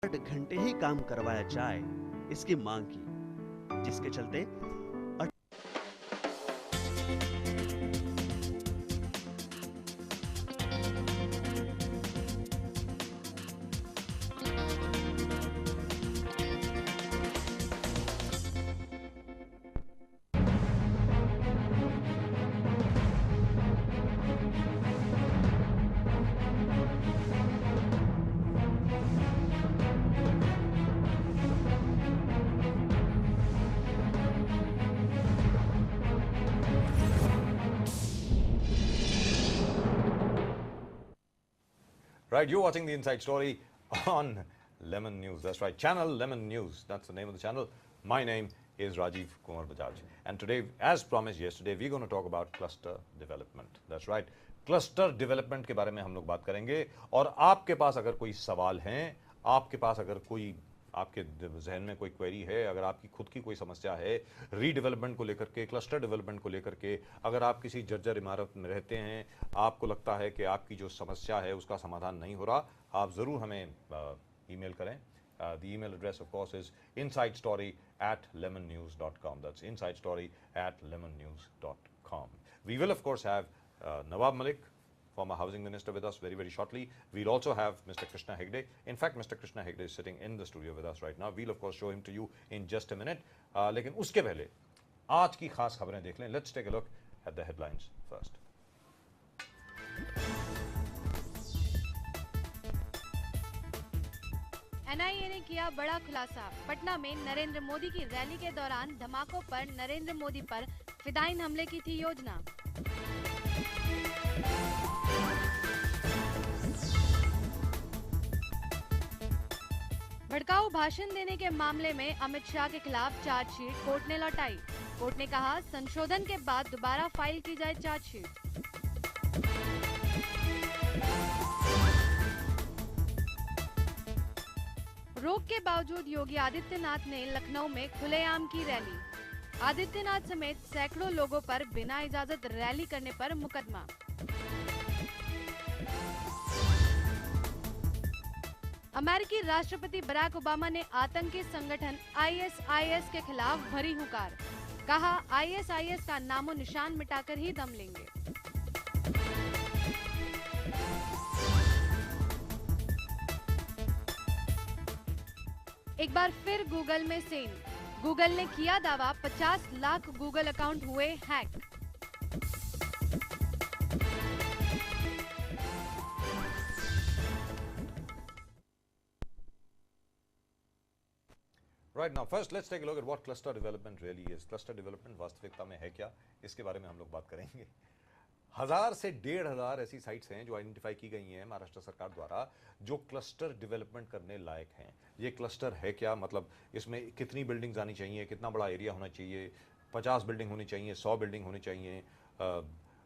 8 घंटे ही काम करवाया जाए, इसकी मांग की, जिसके चलते Right, you're watching the Inside Story on Lemon News. That's right, Channel Lemon News. That's the name of the channel. My name is Rajiv Kumar Bajaj. And today, as promised yesterday, we're going to talk about cluster development. That's right. Cluster development के बारे में हम लोग बात करेंगे और आपके पास अगर कोई सवाल हैं, आपके पास अगर कोई आपके जहन में कोई क्वेरी है, अगर आपकी खुद की कोई समस्या है रीडेवलपमेंट को लेकर के, क्लस्टर डेवलपमेंट को लेकर के, अगर आप किसी जर्जर इमारत में रहते हैं, आपको लगता है कि आपकी जो समस्या है उसका समाधान नहीं हो रहा, आप ज़रूर हमें ईमेल करें. The email address, of course, is insidestory@lemonnews.com. That's insidestory@lemonnews.com. We will, of course, have Nawab Malik, former housing minister, with us very, very shortly. We'll also have Mr. Krishna Hegde. In fact, Mr. Krishna Hegde is sitting in the studio with us right now. We'll, of course, show him to you in just a minute. लेकिन उसके पहले आज की खास खबरें देख लें. Let's take a look at the headlines first. NIA ने किया बड़ा खुलासा. पटना में नरेंद्र मोदी की रैली के दौरान धमाकों पर नरेंद्र मोदी पर फिदायीन हमले की थी योजना. भड़काऊ भाषण देने के मामले में अमित शाह के खिलाफ चार्जशीट कोर्ट ने लौटाई. कोर्ट ने कहा संशोधन के बाद दोबारा फाइल की जाए चार्जशीट. रोक के बावजूद योगी आदित्यनाथ ने लखनऊ में खुलेआम की रैली. आदित्यनाथ समेत सैकड़ों लोगों पर बिना इजाजत रैली करने पर मुकदमा. अमेरिकी राष्ट्रपति बराक ओबामा ने आतंकी संगठन आईएसआईएस के खिलाफ भरी हुंकार. कहा आईएसआईएस का नामो निशान मिटाकर ही दम लेंगे. एक बार फिर गूगल में सेन. गूगल ने किया दावा 50 लाख गूगल अकाउंट हुए hack. Right, now first let's take a look at what cluster development really is. Cluster development वास्तविकता में है क्या, इसके बारे में हम लोग बात करेंगे. 1000 से 1500 ऐसी साइट्स हैं जो आइडेंटिफाई की गई हैं महाराष्ट्र सरकार द्वारा जो क्लस्टर डेवलपमेंट करने लायक हैं. ये क्लस्टर है क्या, मतलब इसमें कितनी बिल्डिंग्स आनी चाहिए, कितना बड़ा एरिया होना चाहिए, 50 बिल्डिंग होनी चाहिए, 100 बिल्डिंग होनी चाहिए,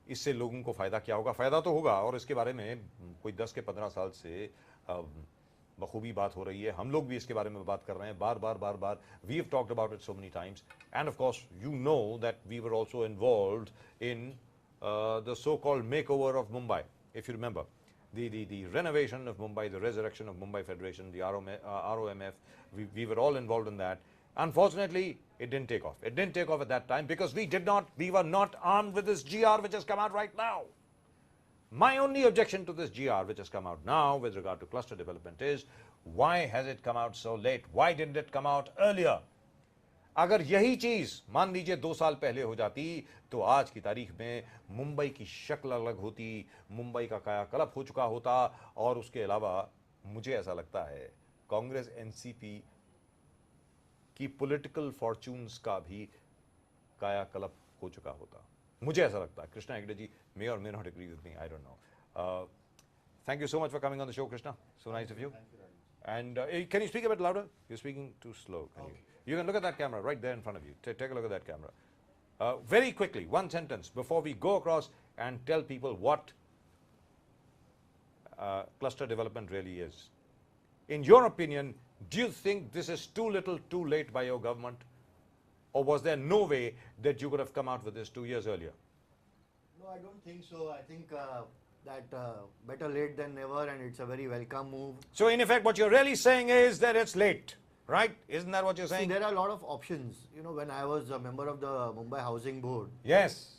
इससे लोगों को फ़ायदा क्या होगा. फ़ायदा तो होगा और इसके बारे में कोई 10 के 15 साल से बखूबी बात हो रही है. हम लोग भी इसके बारे में बात कर रहे हैं बार बार. We have talked about it so many times and of course you know that we were also involved in the so-called makeover of Mumbai, if you remember, the renovation of Mumbai, the resurrection of Mumbai Federation, the ROMF, we were all involved in that. Unfortunately, it didn't take off. It didn't take off at that time because we were not armed with this GR which has come out right now. My only objection to this GR which has come out now with regard to cluster development is, why has it come out so late? Why didn't it come out earlier? अगर यही चीज मान लीजिए 2 साल पहले हो जाती तो आज की तारीख में मुंबई की शक्ल अलग होती, मुंबई का कायाकल्प हो चुका होता और उसके अलावा मुझे ऐसा लगता है कांग्रेस एनसीपी की पॉलिटिकल फॉर्च्यून्स का भी कायाकल्प हो चुका होता. मुझे ऐसा लगता है. कृष्णा हेगड़े जी may or may not agree with me, I don't know. Thank you so much for coming on the show, Krishna. So nice of you. And can you speak a bit louder? You're speaking too slow. You can look at that camera right there in front of you. Take a look at that camera. Very quickly, one sentence before we go across and tell people what cluster development really is. In your opinion, do you think this is too little, too late by your government? Or was there no way that you could have come out with this 2 years earlier? No, I don't think so. I think that better late than never, and it's a very welcome move. So in effect, what you're really saying is that it's late, right? Isn't that what you're See, saying? there are a lot of options. You know, when I was a member of the Mumbai Housing Board, Yes.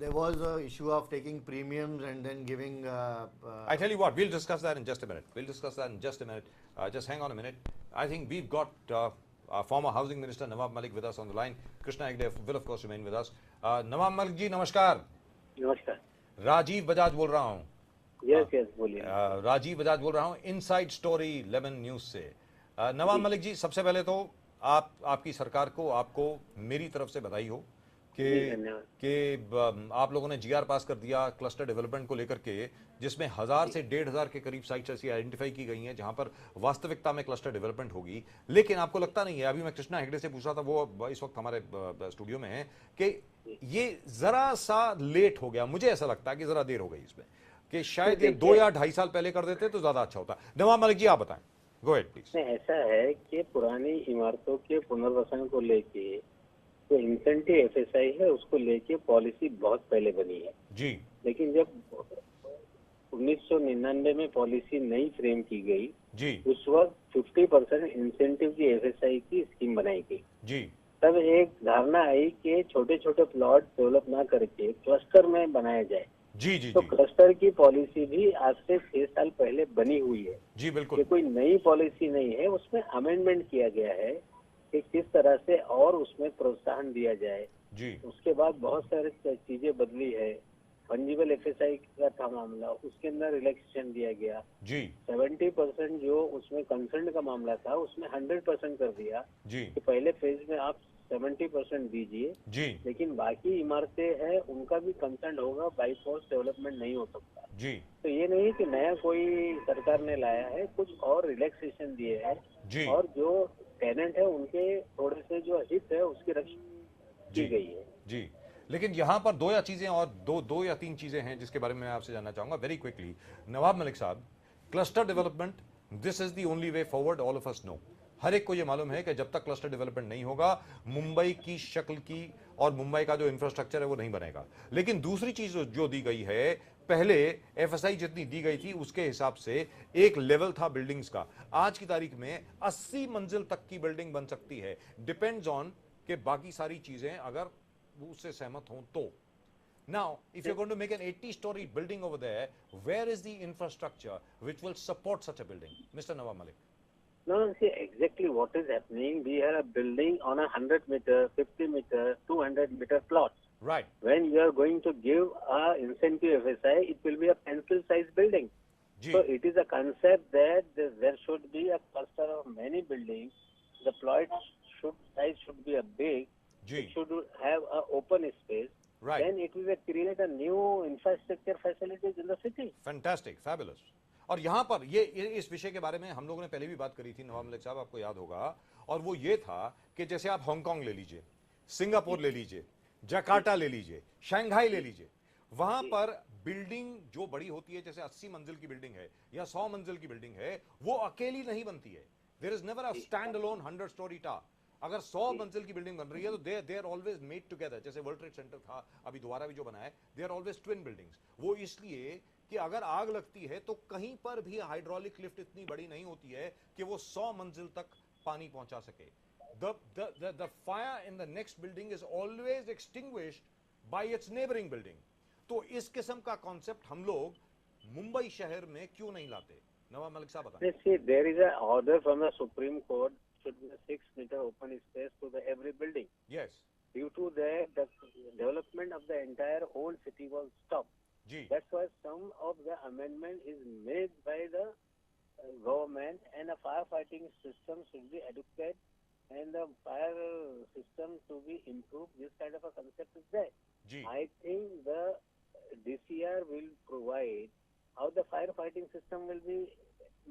there was a issue of taking premiums and then giving. I tell you what, we'll discuss that in just a minute. Just hang on a minute. I think we've got our former Housing Minister Nawab Malik with us on the line. Krishna Hegde will of course remain with us. Nawab Malik ji, namaskar. नमस्कार. राजीव बजाज बोल रहा हूँ. Yes yes बोलिए. राजीव बजाज बोल रहा हूँ inside story 11 news से. नवाब मलिक जी, सबसे पहले तो आपकी सरकार को, आपको मेरी तरफ से बधाई हो कि आप लोगों ने जीआर पास कर दिया क्लस्टर डेवलपमेंट को लेकर के, जिसमें 1000 से 1500 के करीब साइट्स ऐसी आइडेंटिफाई की गई हैं जहां पर वास्तविकता में क्लस्टर डेवलपमेंट होगी. लेकिन आपको लगता नहीं है, अभी मैं कृष्णा हेगड़े से पूछ रहा था, वो इस वक्त हमारे स्टूडियो में है, कि ये जरा सा लेट हो गया? मुझे ऐसा लगता है कि जरा देर हो गई इसमें, कि शायद ये 2 या 2.5 साल पहले कर देते तो ज्यादा अच्छा होता. नवाब मलिक जी, आप बताएं. Go ahead please. ऐसा है कि पुरानी इमारतों के पुनर्वसन को लेके जो इंसेंटिव एफएसआई है उसको लेके पॉलिसी बहुत पहले बनी है जी. लेकिन जब 1999 में पॉलिसी नई फ्रेम की गई जी. उस वक्त 50% इंसेंटिव की एफएसआई की स्कीम बनाई गई जी. तब एक धारणा आई कि छोटे छोटे प्लॉट डेवलप ना करके क्लस्टर में बनाया जाए. जी जी तो जी क्लस्टर की पॉलिसी भी आज से 6 साल पहले बनी हुई है. जी बिल्कुल. ये कोई नई पॉलिसी नहीं है, उसमें अमेंडमेंट किया गया है कि किस तरह से और उसमें प्रोत्साहन दिया जाए. जी. उसके बाद बहुत सारी चीजें बदली है. फंजिबल एफएसआई का था मामला, उसके अंदर रिलैक्सेशन दिया गया. जी. 70% जो उसमें कंसर्न का मामला था उसमें 100% कर दिया जी. कि पहले फेज में आप 70% दीजिए, जी. लेकिन बाकी इमारतें हैं उनका भी कंसर्न होगा, बाई फोर्स डेवलपमेंट नहीं हो सकता. जी. तो ये नहीं कि नया कोई सरकार ने लाया है, कुछ और रिलैक्सेशन दिए हैं जी. और जो टेनेंट है उनके थोड़े से जो हित है उसकी रक्षा की गई है. जी. लेकिन यहाँ पर 2 या चीजें और दो या 3 चीजें हैं जिसके बारे में मैं आपसे जानना चाहूंगा very quickly. Nawab Malik sahab, cluster development, this is the only way forward, all of us know. हर एक को ये मालूम है कि जब तक क्लस्टर डेवलपमेंट नहीं होगा, मुंबई की शक्ल की और मुंबई का जो इंफ्रास्ट्रक्चर है वो नहीं बनेगा. लेकिन दूसरी चीज जो दी गई है, पहले एफएसआई जितनी दी गई थी उसके हिसाब से एक लेवल था बिल्डिंग्स का. आज की तारीख में 80 मंजिल तक की बिल्डिंग बन सकती है. डिपेंड्स ऑन कि बाकी सारी चीजें अगर उससे सहमत हों तो. Now, if you're going to make an 80-story building over there, where is the infrastructure which will support such a building, Mr. Nawab Malik? No, see exactly what is happening. We have a building on a 100-meter, 50-meter, 200-meter plots. Right. When you are going to give a incentive FSI, it will be a pencil-sized building. Ji. So it is a concept that there should be a cluster of many buildings. The plot size should be a big. Ji. It should have a open space. Right. Then it will create a new infrastructure facilities in the city. Fantastic, fabulous. और यहाँ पर ये इस विषय के बारे में हम लोगों ने पहले भी बात करी थी नवाब मलिक साहब, आपको याद होगा. और वो ये था कि जैसे आप हांगकांग ले लीजिए, सिंगापुर ले लीजिए, जकार्ता ले लीजिए, शंघाई ले लीजिए, वहां पर बिल्डिंग जो बड़ी होती है, जैसे 80 मंजिल की बिल्डिंग है या 100 मंजिल की बिल्डिंग है, वो अकेली नहीं बनती है. There is never a stand alone 100 story tower. अगर 100 मंजिल की बिल्डिंग बन रही है तो they are always made together. जैसे वर्ल्ड ट्रेड सेंटर था, अभी दोबारा भी जो बना है, they are always twin buildings. वो इसलिए कि अगर आग लगती है तो कहीं पर भी हाइड्रोलिक लिफ्ट इतनी बड़ी नहीं होती है कि वो 100 मंजिल तक पानी पहुंचा सके. The fire in the next building is always extinguished by its neighboring building. तो इस किस्म का कॉन्सेप्ट हम लोग मुंबई शहर में क्यों नहीं लाते? नवाब मलिक साहब बताएं. See, there is an order from the Supreme Court should be a 6-meter open space to the every building. Yes. Due to that, the development of the entire whole city was stopped. Ji. That's why some of the amendment is made by the government, and a firefighting system should be adequate, and the fire system to be improved. This kind of a concept is there. Ji. I think the DCR will provide how the firefighting system will be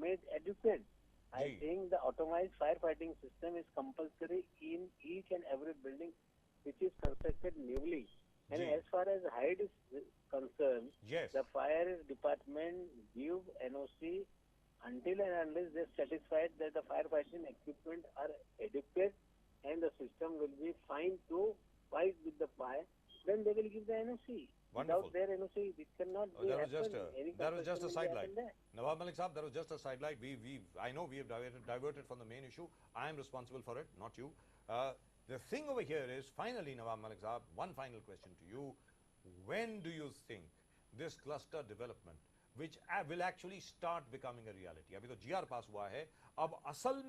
made adequate. I Ji. think the automated firefighting system is compulsory in each and every building which is constructed newly. And Ji. as far as height is concerned, Yes. the fire department give NOC until and unless they are satisfied that the firefighting equipment are adequate and the system will be fine to fight with the fire, then they will give the NOC. Wonderful. Without their NOC, it cannot be There was just a social media sidelight. पे ले। Nawab Malik Saab, that was just a sidelight. I know we have diverted from the main issue. I am responsible for it, not you. The thing over here is, finally, Nawab Malik Saab, one final question to you. When do you think this cluster development, which will actually start becoming a reality? अभी तो GR पास हुआ है, अब असल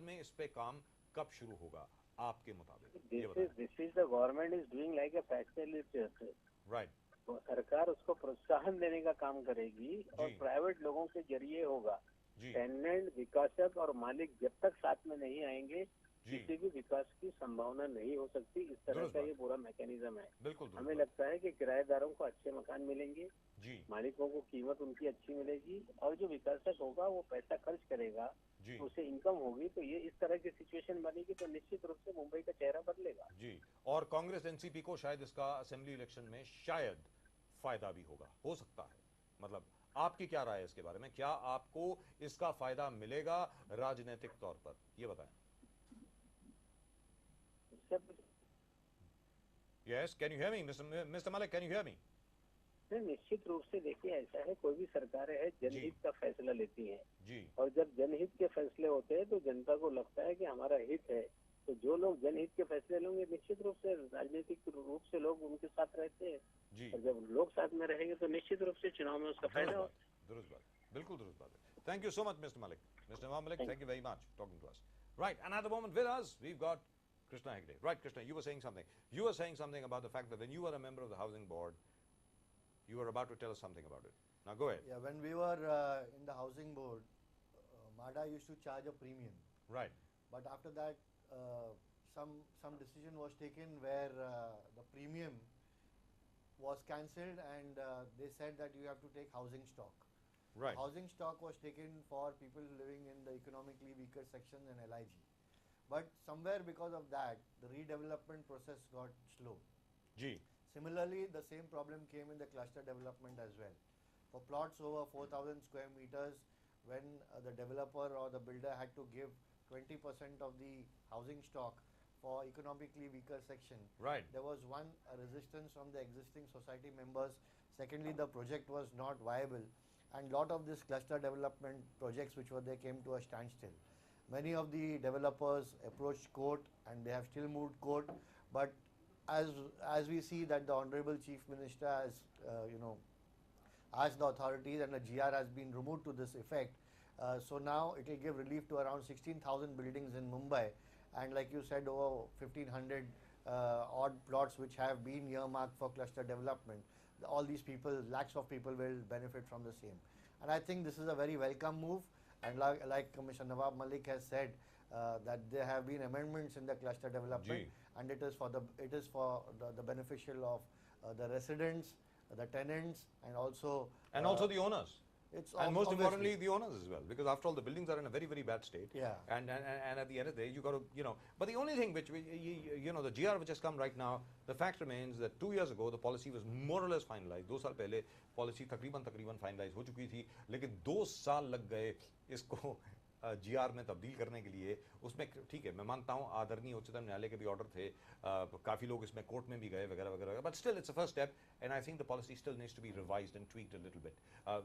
में इस पे काम कब शुरू होगा आपके मुताबिक? ये बताएं। This is the government is doing like a facilitator. Right. तो सरकार उसको प्रोत्साहन देने का काम करेगी और जी। प्राइवेट लोगों के जरिए होगा। जी। टेनेंट, विकासक और मालिक जब तक साथ में नहीं आएंगे जी। किसी भी विकास की संभावना नहीं हो सकती। इस तरह दुरुस्त का बात। ये पूरा मैकेनिज्म है। बिल्कुल हमें लगता है कि किराएदारों को अच्छे मकान मिलेंगे, जी मालिकों को कीमत उनकी अच्छी मिलेगी और जो विकासक होगा वो पैसा खर्च करेगा, जी उसे इनकम होगी। तो ये इस तरह की सिचुएशन बनेगी तो निश्चित रूप से मुंबई का चेहरा बदलेगा। जी। और कांग्रेस एनसीपी को शायद इसका असेंबली इलेक्शन में शायद फायदा भी होगा, हो सकता है। मतलब आपकी क्या राय है इसके बारे में? क्या आपको इसका फायदा मिलेगा राजनीतिक तौर पर? ये बताएं। Yes, can you hear me mister Malik? Can you hear me? निश्चित रूप से देखिए, ऐसा है कोई भी सरकारें है जनहित का फैसला लेती हैं जी और जब जनहित के फैसले होते हैं तो जनता को लगता है कि हमारा हित है। तो जो लोग जनहित के फैसले लेंगे निश्चित रूप से राजनीतिक रूप से लोग उनके साथ रहते हैं जी। और जब लोग साथ में रहेंगे तो निश्चित रूप से चुनाव में उसका फायदा होगा। दुरुस्त बात, बिल्कुल दुरुस्त बात है। Thank you so much mister Malik. Mister Nawab Malik, thank you very much talking to us. Right, and at the moment with us we've got Krishna Hegde. Right, Krishna, you were saying something. You were saying something about the fact that when you were a member of the housing board, you were about to tell us something about it. Now go ahead. Yeah, when we were in the housing board, MADA used to charge a premium. Right. But after that, some decision was taken where the premium was cancelled and they said that you have to take housing stock. Right. Housing stock was taken for people living in the economically weaker section and LIG. But somewhere because of that, the redevelopment process got slow. G. Similarly, the same problem came in the cluster development as well. For plots over 4,000 square meters, when the developer or the builder had to give 20% of the housing stock for economically weaker section, Right. there was one resistance from the existing society members. Secondly, the project was not viable, and lot of these cluster development projects which were there came to a standstill. Many of the developers approached court and they have still moved court, but as we see that the Honorable Chief Minister has asked the authorities and the GR has been removed to this effect, so now it will give relief to around 16,000 buildings in Mumbai, and like you said, over 1,500 odd plots which have been earmarked for cluster development. All these people, lakhs of people will benefit from the same, and I think this is a very welcome move. And like Commissioner Nawab Malik has said, that there have been amendments in the cluster development, and it is for the beneficial of the residents, the tenants, and also the owners. It's And most obviously importantly, the owners as well, because after all, the buildings are in a very, very bad state. Yeah. And at the end of the day, you got to, But the only thing which the GR which has come right now, the fact remains that 2 years ago the policy was more or less finalized. 2 साल पहले policy तकरीबन finalized हो चुकी थी, लेकिन 2 साल लग गए इसको GR में तब्दील करने के लिए। उसमें ठीक है, मैं मानता हूँ आदरणीय उच्चतम न्यायालय के भी ऑर्डर थे, काफ़ी लोग इसमें कोर्ट में भी गए वगैरह वगैरह, but still it's a first step, and I think the policy still needs to be revised and tweaked a little bit.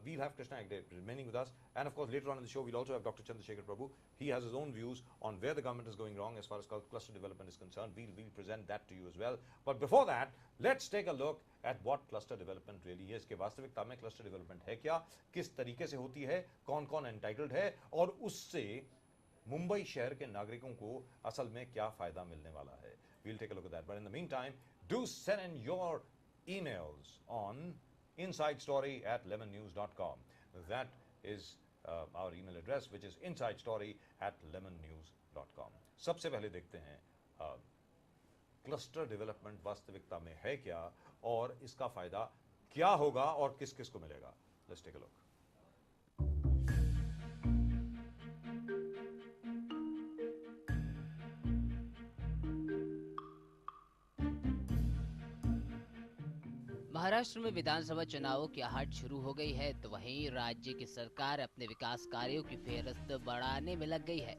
We'll have Krishna Hegde remaining with us, and of course later on in the show we'll also have Dr. Chandrasekhar Prabhu. He has his own views on where the government is going wrong as far as cluster development is concerned. We'll present that to you as well. But before that, let's take a look at what cluster development really is. कि वास्तविकता में cluster development है क्या, किस तरीके से होती है, कौन-कौन entitled है, और उससे मुंबई शहर के नागरिकों को असल में क्या फायदा मिलने वाला है. We'll take a look at that. But in the meantime, do send in your emails on insidestory@lemonnews.com. That is our email address, which is insidestory@lemonnews.com. सबसे पहले देखते हैं क्लस्टर डेवलपमेंट वास्तविकता में है क्या और इसका फायदा क्या होगा और किस किस को मिलेगा. Let's take a look. Maharashtra में विधानसभा चुनावों की आहट शुरू हो गई है, तो वहीं राज्य की सरकार अपने विकास कार्यों की फेहरिस्त बढ़ाने में लग गई है.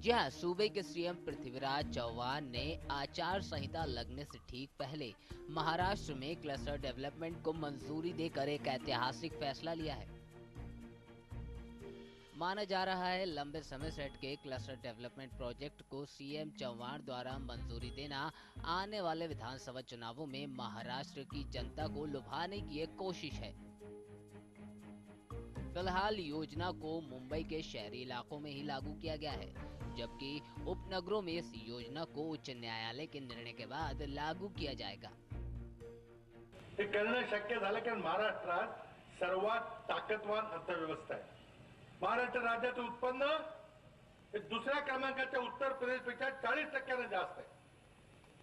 जी हाँ, सूबे के सीएम पृथ्वीराज चौहान ने आचार संहिता लगने से ठीक पहले महाराष्ट्र में क्लस्टर डेवलपमेंट को मंजूरी देकर एक ऐतिहासिक फैसला लिया है. माना जा रहा है लंबे समय से अटके क्लस्टर डेवलपमेंट प्रोजेक्ट को सीएम चौहान द्वारा मंजूरी देना आने वाले विधानसभा चुनावों में महाराष्ट्र की जनता को लुभाने की एक कोशिश है। फिलहाल योजना को मुंबई के शहरी इलाकों में ही लागू किया गया है, जबकि उपनगरों में इस योजना को उच्च न्यायालय के निर्णय के बाद लागू किया जाएगा। हे करणं शक्य झालं कारण महाराष्ट्रात सर्वात ताकदवान अर्थव्यवस्था आहे। महाराष्ट्र राज्याचं उत्पन्न हे दुसऱ्या क्रमांकाच्या उत्तर प्रदेशपेक्षा 40% जास्त आहे।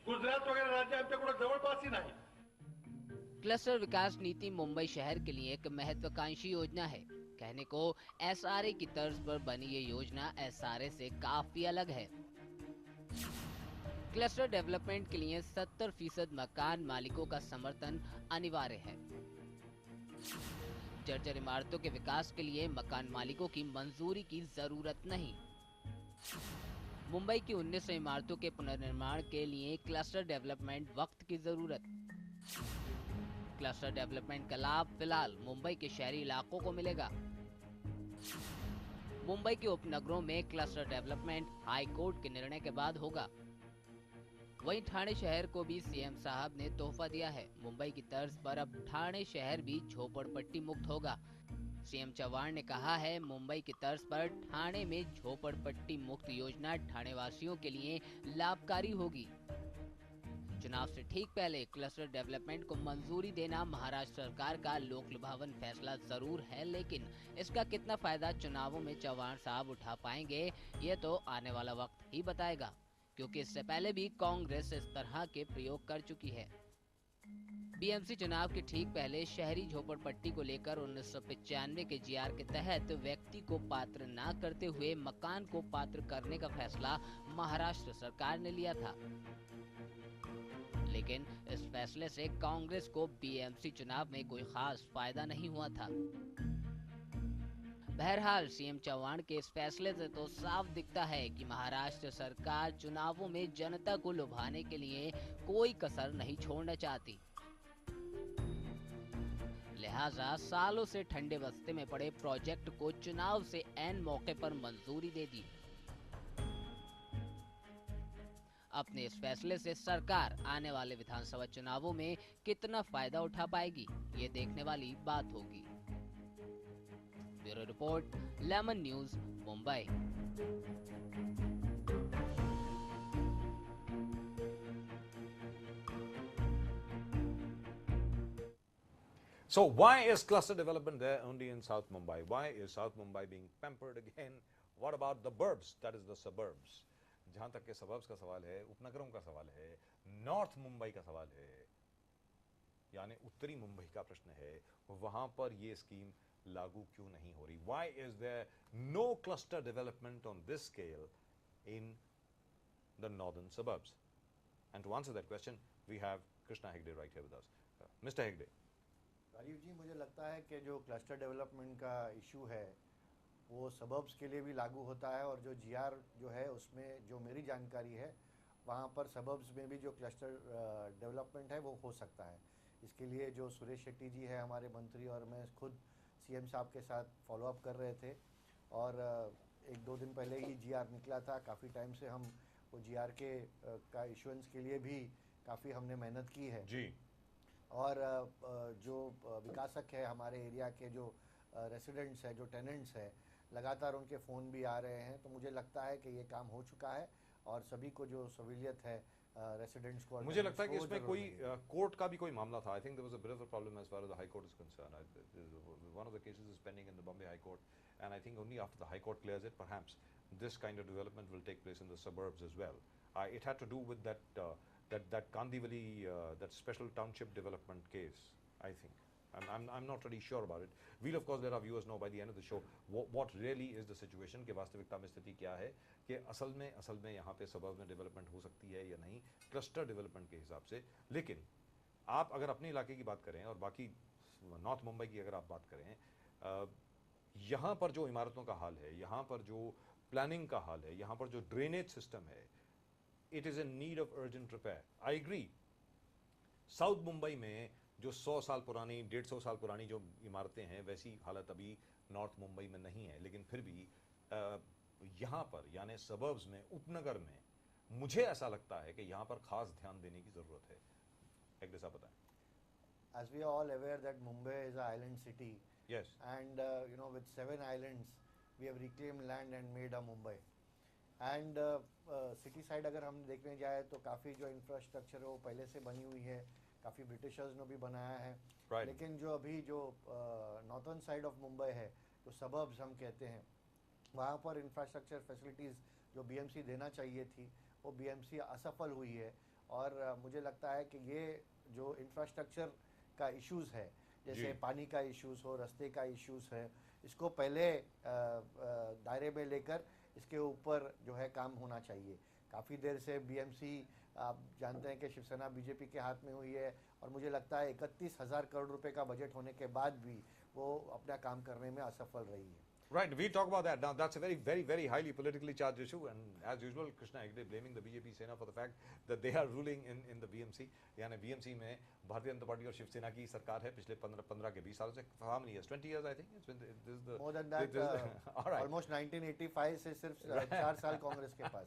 गुजरात वगैरे राज्य आमच्याकडे जवळपासही नाही। क्लस्टर विकास नीति मुंबई शहर के लिए एक महत्वाकांक्षी योजना है। कहने को एसआरए की तर्ज पर बनी ये योजना एसआरए से काफी अलग है। क्लस्टर डेवलपमेंट के लिए 70% मकान मालिकों का समर्थन अनिवार्य है। जर्जर इमारतों के विकास के लिए मकान मालिकों की मंजूरी की जरूरत नहीं। मुंबई की 1900 इमारतों के पुनर्निर्माण के लिए क्लस्टर डेवलपमेंट वक्त की जरूरत। क्लस्टर डेवलपमेंट का लाभ फिलहाल मुंबई के शहरी इलाकों को मिलेगा। मुंबई के उपनगरों में क्लस्टर डेवलपमेंट हाई कोर्ट के निर्णय के बाद होगा। वहीं ठाणे शहर को भी सीएम साहब ने तोहफा दिया है। मुंबई की तर्ज पर अब ठाणे शहर भी झोपड़पट्टी मुक्त होगा। सीएम चौहान ने कहा है मुंबई की तर्ज पर ठाणे में झोपड़पट्टी मुक्त योजना ठाणे वासियों के लिए लाभकारी होगी। चुनाव से ठीक पहले क्लस्टर डेवलपमेंट को मंजूरी देना महाराष्ट्र सरकार का लोक लुभावन फैसला जरूर है, लेकिन इसका कितना फायदा चुनावों में चौहान साहब उठा पाएंगे ये तो आने वाला वक्त ही बताएगा, क्योंकि इससे पहले भी कांग्रेस इस तरह के प्रयोग कर चुकी है। बीएमसी चुनाव के ठीक पहले शहरी झोपड़पट्टी को लेकर 1995 के जीआर के तहत व्यक्ति को पात्र न करते हुए मकान को पात्र करने का फैसला महाराष्ट्र सरकार ने लिया था, लेकिन इस फैसले से कांग्रेस को बीएमसी चुनाव में कोई खास फायदा नहीं हुआ था। बहरहाल सीएम चौहान के इस फैसले से तो साफ दिखता है कि महाराष्ट्र सरकार चुनावों में जनता को लुभाने के लिए कोई कसर नहीं छोड़ना चाहती। लिहाजा सालों से ठंडे बस्ते में पड़े प्रोजेक्ट को चुनाव से ऐन मौके पर मंजूरी दे दी। अपने इस फैसले से सरकार आने वाले विधानसभा चुनावों में कितना फायदा उठा पाएगी, ये देखने वाली बात होगी। Bureau report, lemon news, Mumbai. So why is cluster development there only in South Mumbai? Why is South Mumbai being pampered again? What about the burbs? That is the suburbs. जहां तक के suburbs का सवाल है, उपनगरों का सवाल है, नॉर्थ मुंबई का सवाल है, यानी उत्तरी मुंबई का प्रश्न है, वहां पर ये स्कीम लागू क्यों नहीं हो रही? Why is there no cluster development on this scale in the northern suburbs? And to answer that question, we have Krishna Hegde right here with us. Mr. Hegde. Rajiv जी, मुझे लगता है कि जो क्लस्टर डेवलपमेंट का इशू है वो suburbs के लिए भी लागू होता है, और जो जीआर जो है उसमें जो मेरी जानकारी है वहाँ पर सबब्स में भी जो क्लस्टर डेवलपमेंट है वो हो सकता है। इसके लिए जो सुरेश शेट्टी जी है हमारे मंत्री, और मैं खुद सीएम साहब के साथ फॉलोअप कर रहे थे, और एक दो दिन पहले ही जीआर निकला था। काफ़ी टाइम से हम वो जीआर के का इशुएंस के लिए भी काफ़ी हमने मेहनत की है जी। और जो विकासक है हमारे एरिया के, जो रेसिडेंट्स है, जो टेनेंट्स है, लगातार उनके फ़ोन भी आ रहे हैं। तो मुझे लगता है कि ये काम हो चुका है और सभी को जो सहूलियत है रेसिडेंट्स को, मुझे लगता है कि इसमें कोई कोर्ट का भी कोई मामला था। I think there was a bit of a problem as far as the high court is concern. One of the cases is pending in the Bombay high court, and I think only after the high court clears it, perhaps this kind of development will take place in the suburbs as well. It had to do with that Kandivali, that special township development case, I think. I'm not really sure about it. We'll of course let our viewers know by the end of the show what really is the situation, कि वास्तविकता में स्थिति क्या है, कि असल में यहाँ पे suburbs में development हो सकती है या नहीं, cluster development के हिसाब से। लेकिन आप अगर अपने इलाके की बात करें और बाकी नॉर्थ मुंबई की अगर आप बात करें, यहाँ पर जो इमारतों का हाल है, यहाँ पर जो प्लानिंग का हाल है, यहाँ पर जो ड्रेनेज सिस्टम है, it is in need of urgent repair. I agree, south Mumbai में जो 100 साल पुरानी, 150 साल पुरानी जो इमारतें हैं, वैसी हालत अभी नॉर्थ मुंबई में नहीं है, लेकिन फिर भी यहाँ पर यानी सबर्ब्स में, उपनगर में, मुझे ऐसा लगता है कि यहाँ पर खास ध्यान देने की जरूरत है। एक जैसा बताएं। As we are all aware that Mumbai is an island city, Yes. and with 7 islands, we have reclaimed land and made a Mumbai. And city side अगर हम देखने जाए तो काफ़ी जो इंफ्रास्ट्रक्चर है वो पहले से बनी हुई है, काफ़ी ब्रिटिशर्स ने भी बनाया है। Right. लेकिन जो अभी जो नॉर्थन साइड ऑफ मुंबई है, जो सबर्ब्स हम कहते हैं, वहाँ पर इंफ्रास्ट्रक्चर फैसिलिटीज़ जो बीएमसी देना चाहिए थी, वो बीएमसी असफल हुई है। और मुझे लगता है कि ये जो इंफ्रास्ट्रक्चर का इश्यूज़ है, जैसे जी। पानी का इश्यूज़ हो, रास्ते का इश्यूज़ है, इसको पहले दायरे में लेकर इसके ऊपर जो है काम होना चाहिए। काफ़ी देर से बीएमसी आप जानते हैं कि शिवसेना बीजेपी के हाथ में हुई है, और मुझे लगता है 31,000 करोड़ रुपए का बजट होने के बाद भी वो अपना काम करने में असफल रही है। Right, we'll talk about that. Now, that's a very, very, very highly politically charged issue, and as usual, Krishna Hegde blaming the BJP Sena for the fact that they are ruling in the BMC. यानी BMC में Bharatiya Janata party और शिवसेना की सरकार है पिछले 15 के 20 सालों से। How many years? 20 years, I think. It's been this is the More than that, all right. almost 1985 से सिर्फ 4 साल कांग्रेस के पास।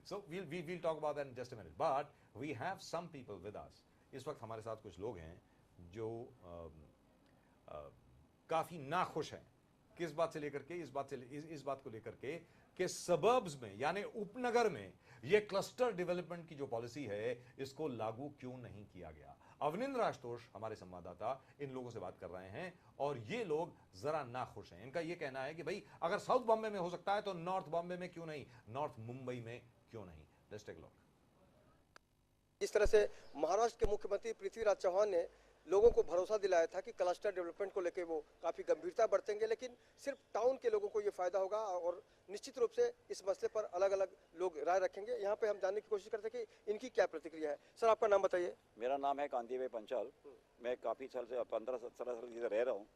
So we'll talk about that in just a minute. But we have some people with us. इस वक्त हमारे साथ कुछ लोग हैं जो काफी नाखुश हैं। किस बात से लेकर के? इस बात को लेकर के कि सबर्ब्स में यानी उपनगर में ये क्लस्टर डेवलपमेंट की जो पॉलिसी है इसको लागू क्यों नहीं किया गया। अवनिंद्र आशुतोष हमारे संवाददाता इन लोगों से बात कर रहे हैं और ये लोग जरा नाखुश हैं। इनका ये कहना है कि भाई अगर साउथ बॉम्बे में हो सकता है तो नॉर्थ बॉम्बे में क्यों नहीं, नॉर्थ मुंबई में क्यों नहीं। Let's take a look. इस तरह से महाराष्ट्र के मुख्यमंत्री पृथ्वीराज चौहान ने लोगों को भरोसा दिलाया था कि क्लस्टर डेवलपमेंट को लेकर वो काफ़ी गंभीरता बरतेंगे, लेकिन सिर्फ टाउन के लोगों को ये फायदा होगा और निश्चित रूप से इस मसले पर अलग अलग लोग राय रखेंगे। यहाँ पे हम जानने की कोशिश करते हैं कि इनकी क्या प्रतिक्रिया है। सर, आपका नाम बताइए। मेरा नाम है कांति भाई पंचाल। मैं काफ़ी साल से 15-17 साल इधर रह रहा हूँ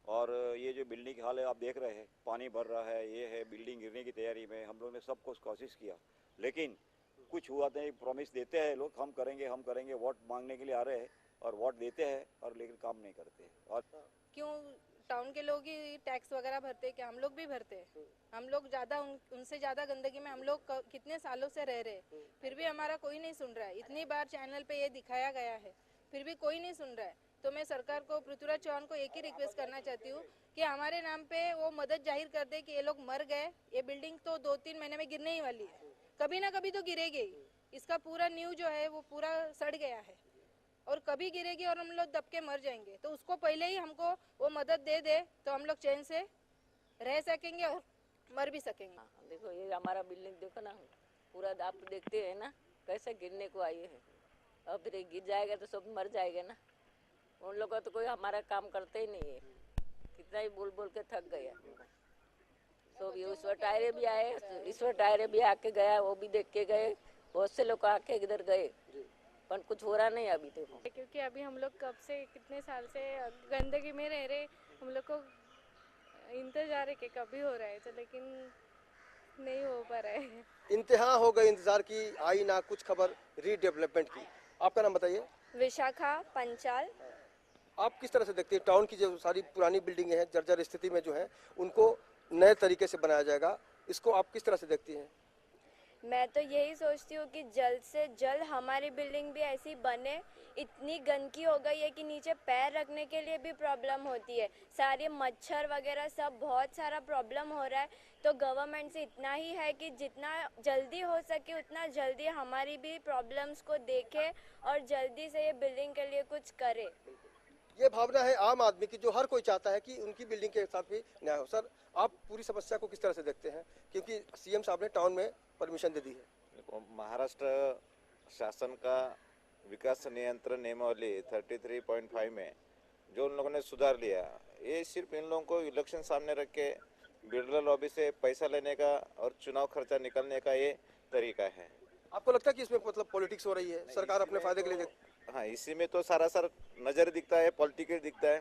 और ये जो बिल्डिंग की हाल है आप देख रहे हैं, पानी भर रहा है, ये है बिल्डिंग गिरने की तैयारी में। हम लोग ने सब कुछ कोशिश किया लेकिन कुछ हुआ नहीं। प्रॉमिस देते हैं लोग, हम करेंगे, वोट मांगने के लिए आ रहे हैं और वोट देते हैं और लेकिन काम नहीं करते। और क्यों टाउन के लोग ही टैक्स वगैरह भरते हैं क्या? हम लोग भी भरते हैं। हम लोग ज़्यादा उनसे ज़्यादा गंदगी में हम लोग कितने सालों से रह रहे हैं, फिर भी हमारा कोई नहीं सुन रहा है। इतनी बार चैनल पे ये दिखाया गया है फिर भी कोई नहीं सुन रहा है। तो मैं सरकार को, पृथ्वीराज चौहान को एक ही रिक्वेस्ट करना चाहती हूँ कि हमारे नाम पे वो मदद जाहिर कर दे कि ये लोग मर गए। ये बिल्डिंग तो 2-3 महीने में गिरने ही वाली है, कभी ना कभी तो गिरेगी ही। इसका पूरा न्यू जो है वो पूरा सड़ गया है और कभी गिरेगी और हम लोग दब के मर जाएंगे। तो उसको पहले ही हमको वो मदद दे दे तो हम लोग चैन से रह सकेंगे और मर भी सकेंगे। देखो ये हमारा बिल्डिंग देखो ना, पूरा आप देखते हैं ना कैसे गिरने को आई है। अब फिर गिर जाएगा तो सब मर जाएगा ना। उन लोगों का तो कोई हमारा काम करते ही नहीं है, कितना ही बोल बोल के थक गया। तो इस बार टायरे भी आए, इस बार टायरे भी आके गया, वो भी देख के गए, बहुत से लोग आके इधर गए पर कुछ हो रहा नहीं अभी देखो। क्योंकि अभी हम लोग कब से कितने साल से गंदगी में रह रहे, हम लोग को इंतजार है कि कभी हो रहा है तो, लेकिन नहीं हो पा रहा है। इंतहा हो गई इंतजार की, आई ना कुछ खबर रीडेवलपमेंट की। आपका नाम बताइए। विशाखा पंचाल। आप किस तरह से देखते हैं टाउन की जो सारी पुरानी बिल्डिंगें हैं जर्जर स्थिति में जो है उनको नए तरीके से बनाया जाएगा, इसको आप किस तरह से देखती हैं? मैं तो यही सोचती हूँ कि जल्द से जल्द हमारी बिल्डिंग भी ऐसी बने। इतनी गंदगी हो गई है कि नीचे पैर रखने के लिए भी प्रॉब्लम होती है, सारे मच्छर वगैरह सब बहुत सारा प्रॉब्लम हो रहा है। तो गवर्नमेंट से इतना ही है कि जितना जल्दी हो सके उतना जल्दी हमारी भी प्रॉब्लम्स को देखे और जल्दी से ये बिल्डिंग के लिए कुछ करे। ये भावना है आम आदमी की, जो हर कोई चाहता है कि उनकी बिल्डिंग के साथ भी न्याय हो। सर, आप पूरी समस्या को किस तरह से देखते हैं, क्योंकि सीएम साहब ने टाउन में परमिशन दे दी है? देखो, महाराष्ट्र शासन का विकास नियंत्रण नियमावली 33.5 में जो उन लोगों ने सुधार लिया, ये सिर्फ इन लोगों को इलेक्शन सामने रख के बिल्डर लॉबी से पैसा लेने का और चुनाव खर्चा निकलने का ये तरीका है। आपको लगता है कि इसमें मतलब पॉलिटिक्स हो रही है, सरकार अपने फायदे के लिए हाँ, इसी में तो सारा नजर दिखता है, पॉलिटिक्स दिखता है।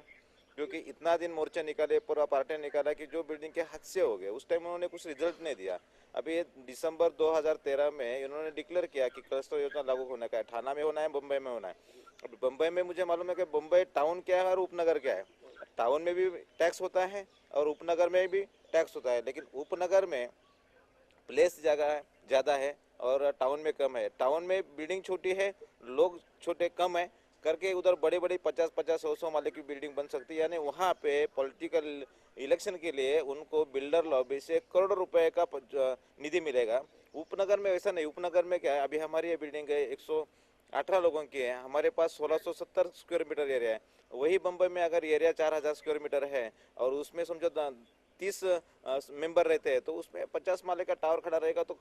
क्योंकि इतना दिन मोर्चा निकाले, पूरा पार्टी निकाला कि जो बिल्डिंग के हद से हो गए, उस टाइम उन्होंने कुछ रिजल्ट नहीं दिया। अभी दिसंबर 2013 में इन्होंने डिक्लेयर किया कि क्लस्टर योजना लागू होने का है, ठाणा में होना है, मुंबई में होना है। अब मुंबई में मुझे मालूम है कि मुंबई टाउन क्या है और उपनगर क्या है। टाउन में भी टैक्स होता है और उपनगर में भी टैक्स होता है, लेकिन उपनगर में प्लेस जगह ज़्यादा है और टाउन में कम है। टाउन में बिल्डिंग छोटी है, लोग छोटे कम है करके उधर बड़े बड़े 50-50, 100-100 माले की बिल्डिंग बन सकती है। यानी वहाँ पे पॉलिटिकल इलेक्शन के लिए उनको बिल्डर लॉबी से करोड़ों रुपए का निधि मिलेगा। उपनगर में वैसा नहीं। उपनगर में क्या है, अभी हमारी ये बिल्डिंग है 118 लोगों की है, हमारे पास 1670 स्क्वायर मीटर एरिया है। वही बम्बई में अगर एरिया 4000 स्क्वायर मीटर है और उसमें समझो 30 मेंबर रहते हैं, तो उसमें 50 माले का टावर खड़ा रहेगा, तो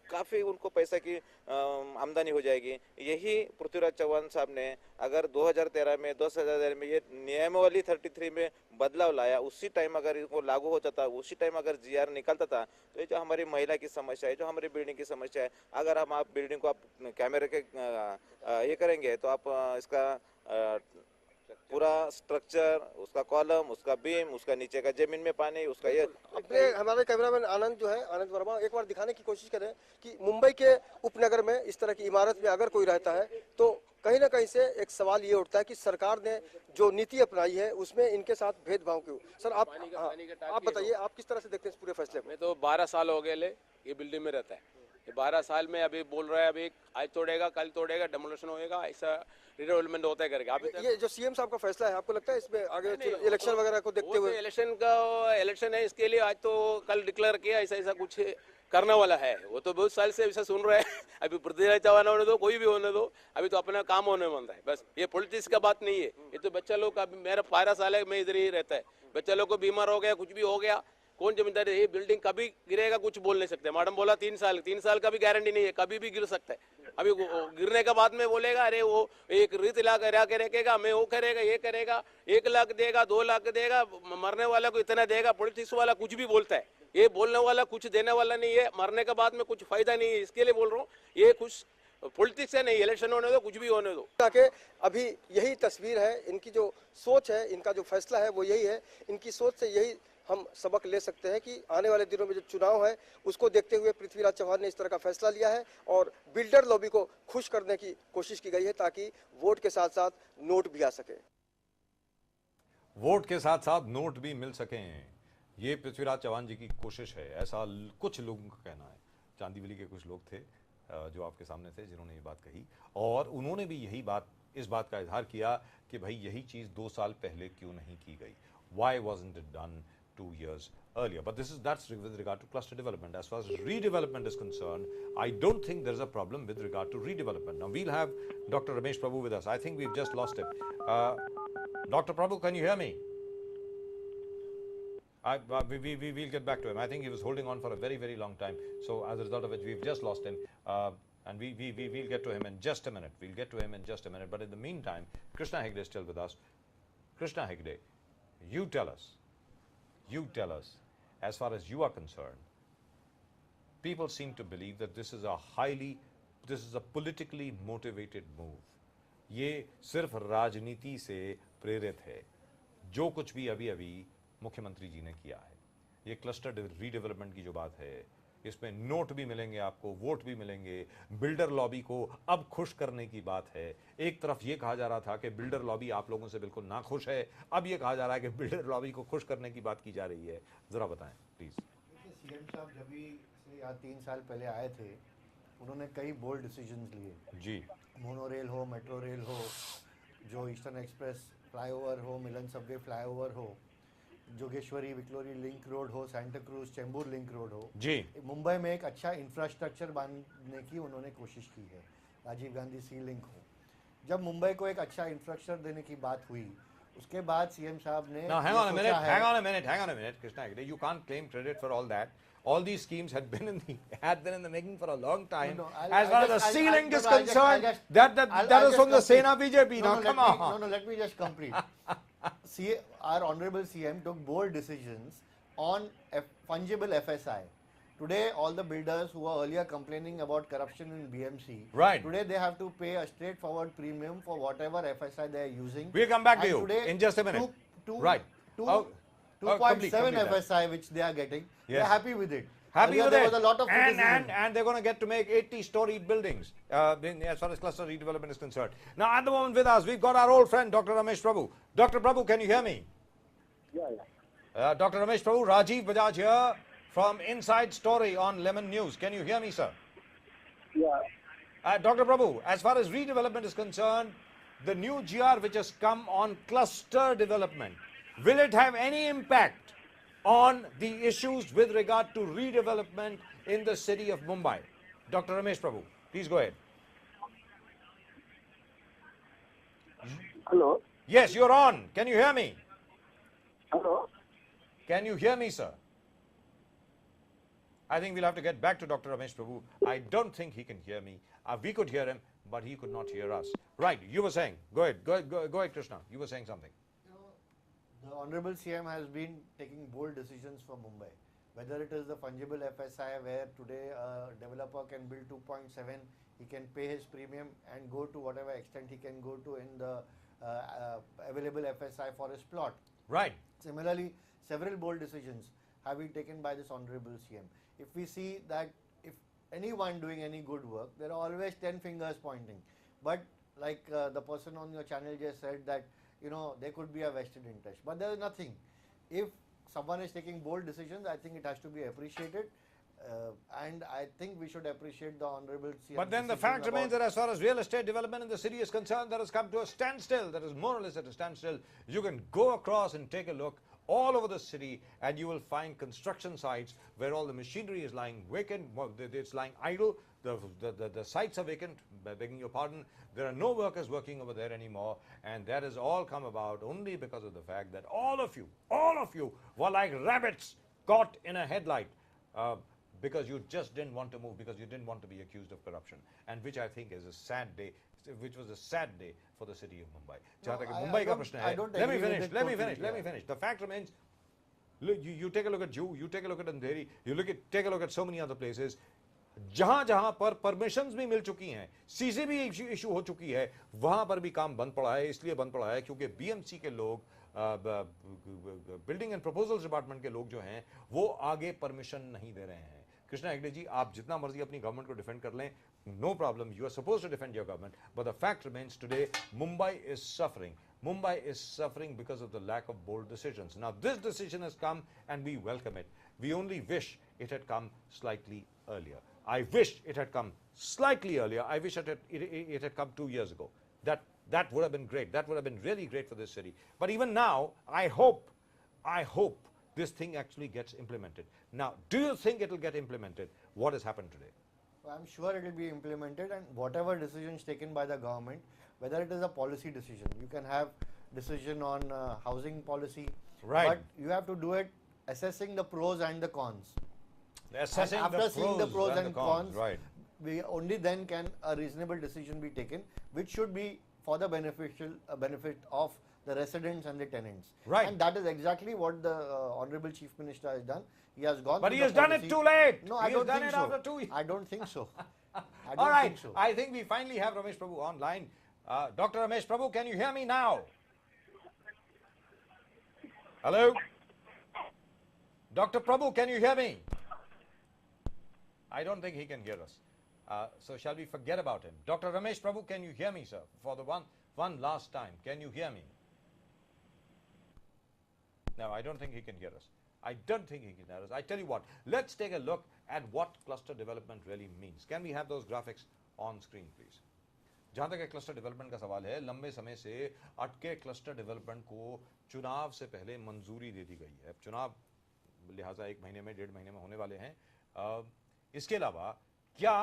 काफ़ी उनको पैसा की आमदनी हो जाएगी। यही पृथ्वीराज चौहान साहब ने अगर 2013 में 2000 में ये नियमावली 33 में बदलाव लाया, उसी टाइम अगर इनको लागू हो जाता, उसी टाइम अगर GR निकलता था, तो ये जो हमारी महिला की समस्या है, जो हमारी बिल्डिंग की समस्या है, अगर हम आप बिल्डिंग को आप कैमरे के ये करेंगे तो आप इसका पूरा स्ट्रक्चर, उसका कॉलम, उसका बीम, उसका नीचे का जमीन में पानी, उसका ये अपने हमारे कैमरामैन आनंद जो है, आनंद वर्मा, एक बार दिखाने की कोशिश करें कि मुंबई के उपनगर में इस तरह की इमारत में अगर कोई रहता है तो कहीं ना कहीं से एक सवाल ये उठता है कि सरकार ने जो नीति अपनाई है उसमें इनके साथ भेदभाव क्यों। सर आप बताइए, आप किस तरह से देखते हैं इस पूरे फैसले में? तो 12 साल हो गए ये बिल्डिंग में रहता है। ये 12 साल में अभी बोल रहा है अभी आज तोड़ेगा, कल तोड़ेगा, डेमोलिशन होएगा, ऐसा रिडेवलपमेंट होता है करेगा। अभी ये जो सीएम साहब का फैसला है, आपको लगता है इसमें आगे इलेक्शन वगैरह को देखते हुए? इलेक्शन है, इसके लिए आज तो कल डिक्लेयर किया ऐसा कुछ करने वाला है। वो तो बहुत साल से ऐसा सुन रहे हैं। अभी पृथ्वीराज चौहान होने दो, कोई भी होने दो, अभी तो अपना काम होने मन रहा है बस। ये पॉलिटिक्स का बात नहीं है। ये तो बच्चा लोग का, मेरा 12 साल है, मैं इधर ही रहता है। बच्चा लोग को बीमार हो गया, कुछ भी हो गया, कौन जिम्मेदार है? ये बिल्डिंग कभी गिरेगा कुछ बोल नहीं सकते। मैडम बोला 3 साल का भी गारंटी नहीं है, कभी भी गिर सकता है। अभी गिरने के बाद में बोलेगा अरे वो एक रीत ला के रखेगा, मैं वो करेगा, ये करेगा, 1 लाख देगा, 2 लाख देगा, मरने वाला को इतना देगा। पॉलिटिक्स वाला कुछ भी बोलता है, ये बोलने वाला कुछ देने वाला नहीं है, मरने के बाद में कुछ फायदा नहीं है। इसके लिए बोल रहा हूँ, ये कुछ पॉलिटिक्स है नहीं। इलेक्शन होने दो, कुछ भी होने दो। ताकि अभी यही तस्वीर है, इनकी जो सोच है, इनका जो फैसला है वो यही है। इनकी सोच से यही हम सबक ले सकते हैं कि आने वाले दिनों में जो चुनाव है उसको देखते हुए पृथ्वीराज चौहान ने इस तरह का फैसला लिया है और बिल्डर लॉबी को खुश करने की कोशिश की गई है ताकि वोट के साथ साथ नोट भी आ सके। वोट के साथ साथ नोट भी मिल सकें, ये पृथ्वीराज चौहान जी की कोशिश है, ऐसा कुछ लोगों का कहना है। चांदीवली के कुछ लोग थे जो आपके सामने थे जिन्होंने ये बात कही, और उन्होंने भी इस बात का इजहार किया कि भाई यही चीज़ 2 साल पहले क्यों नहीं की गई। Why wasn't it done 2 years earlier? But that's with regard to cluster development. As far as redevelopment is concerned, I don't think there's a problem with regard to redevelopment. Now we'll have Dr. Ramesh Prabhu with us. I think we've just lost him. Dr. Prabhu, can you hear me? We'll get back to him. I think he was holding on for a very, very long time. So as a result of which, we've just lost him. And we'll get to him in just a minute. We'll get to him in just a minute. But in the meantime, Krishna Hegde is still with us. Krishna Hegde, you tell us, as far as you are concerned, people seem to believe that this is a politically motivated move. ये सिर्फ राजनीति से प्रेरित है। जो कुछ भी अभी मुख्यमंत्री जी ने किया है, ये क्लस्टर रीडेवलपमेंट की जो बात है, इसमें नोट भी मिलेंगे आपको, वोट भी मिलेंगे, बिल्डर लॉबी को अब खुश करने की बात है। एक तरफ ये कहा जा रहा था कि बिल्डर लॉबी आप लोगों से बिल्कुल ना खुश है, अब ये कहा जा रहा है कि बिल्डर लॉबी को खुश करने की बात की जा रही है। जरा बताएं प्लीज। सीएम साहब जब भी से यहाँ 3 साल पहले आए थे, उन्होंने कई बोल्ड डिसीजंस लिए जी। मोनो रेल हो, मेट्रो रेल हो, जो ईस्टर्न एक्सप्रेस फ्लाईओवर हो, मिलन सबवे फ्लाईओवर हो, जोगेश्वरी विक्लोरी लिंक रोड हो, Santa cruise Chembur link road हो जी। मुंबई में एक अच्छा इंफ्रास्ट्रक्चर बांधने की उन्होंने कोशिश की है। राजीव गांधी सी लिंक हो, जब मुंबई को एक अच्छा इंफ्रास्ट्रक्चर देने की बात हुई, उसके बाद सीएम साहब ने hang on a minute, Krishna Hegde, you can't claim credit for all that. All these schemes had been in the making for a long time. As far as the sea link is concerned, that is from the Sena BJP. Now come on. No, let me just complete. Our honorable CM took bold decisions on fungible FSI. Today, all the builders who were earlier complaining about corruption in BMC, right? Today they have to pay a straightforward premium for whatever FSI they are using. We'll come back to you in just a minute. Right. Oh, 2.7 complete that. FSI which they are getting. They're Yes. happy with it. Happy Earlier with there it. was a lot of criticism. And they're going to get to make 80-storied buildings as far as cluster redevelopment is concerned. Now, at the moment with us, we've got our old friend, Dr. Ramesh Prabhu. Dr. Prabhu, can you hear me? Yeah. Dr. Ramesh Prabhu, Rajiv Bajaj here from Inside Story on Lemon News. Can you hear me, sir? Yeah. Dr. Prabhu, as far as redevelopment is concerned, the new GR which has come on cluster development, will it have any impact on the issues with regard to redevelopment in the city of Mumbai? Dr. Ramesh Prabhu, please go ahead. Hello. Yes, you're on. Can you hear me? Hello. Can you hear me, sir? I think we'll have to get back to Dr. Ramesh Prabhu. I don't think he can hear me. We could hear him, but he could not hear us. Right, you were saying. Go ahead, Krishna. You were saying something. The Honorable CM has been taking bold decisions for Mumbai. Whether it is the fungible FSI where today a developer can build 2.7, he can pay his premium and go to whatever extent he can go to in the available FSI for his plot. Right. Similarly, several bold decisions have been taken by this Honorable CM. If we see that if anyone doing any good work, there are always 10 fingers pointing. But like the person on your channel just said that, there could be a vested interest. But there is nothing. If someone is taking bold decisions, I think it has to be appreciated. And I think we should appreciate the Honorable CM. But then the fact remains that as far as real estate development in the city is concerned, that has come to a standstill. That is more or less at a standstill. You can go across and take a look all over the city and you will find construction sites where all the machinery is lying vacant, it's lying idle, the sites are vacant, begging your pardon. There are no workers working over there anymore, and that has all come about only because of the fact that all of you were like rabbits caught in a headlight because you just didn't want to move, because you didn't want to be accused of corruption, and which I think is a sad day, which was a sad day for the city of Mumbai. Let me finish. The fact remains, look, you take a look at Jew, you take a look at Andheri, take a look at so many other places. जहां पर permissions भी मिल चुकी हैं, CC भी issue हो चुकी है, वहां पर भी काम बंद पड़ा है. इसलिए बंद पड़ा है क्योंकि बीएमसी के लोग, बिल्डिंग एंड प्रपोजल्स डिपार्टमेंट के लोग जो हैं, वो आगे परमिशन नहीं दे रहे हैं. कृष्णा हेगड़े जी, आप जितना मर्जी अपनी गवर्नमेंट को डिफेंड कर लें, no problem, you are supposed to defend your government, but the fact remains today Mumbai is suffering. Mumbai is suffering because of the lack of bold decisions. Now this decision has come and we welcome it. We only wish it had come slightly earlier. I wish it had come slightly earlier. I wish it had come 2 years ago. That would have been great. That would have been really great for this city. But even now, I hope this thing actually gets implemented. Now, do you think it will get implemented? What has happened today? I'm sure it will be implemented, and whatever decisions taken by the government, whether it is a policy decision, you can have decision on housing policy, right? But you have to do it assessing the pros and the cons. Assessing and after seeing the pros and cons, right? We only then can a reasonable decision be taken, which should be for the benefit of the residents and the tenants. Right. And that is exactly what the Honorable Chief Minister has done. He has gone. But he has done it too late. No, I don't think so. After 2 years. I don't think so. All right. I think we finally have Ramesh Prabhu online. Dr. Ramesh Prabhu, can you hear me now? Hello? Dr. Prabhu, can you hear me? I don't think he can hear us. So shall we forget about him? Dr. Ramesh Prabhu, can you hear me, sir? For the one last time, can you hear me? No, I don't think he can hear us. I don't think he can hear us. I tell you what, let's take a look at what cluster development really means. Can we have those graphics on screen, please? जहाँ तक cluster development का सवाल है, लंबे समय से अटके cluster development को चुनाव से पहले मंजूरी दे दी गई है. चुनाव लिहाजा 1 महीने में 1.5 महीने में होने वाले हैं. इसके अलावा क्या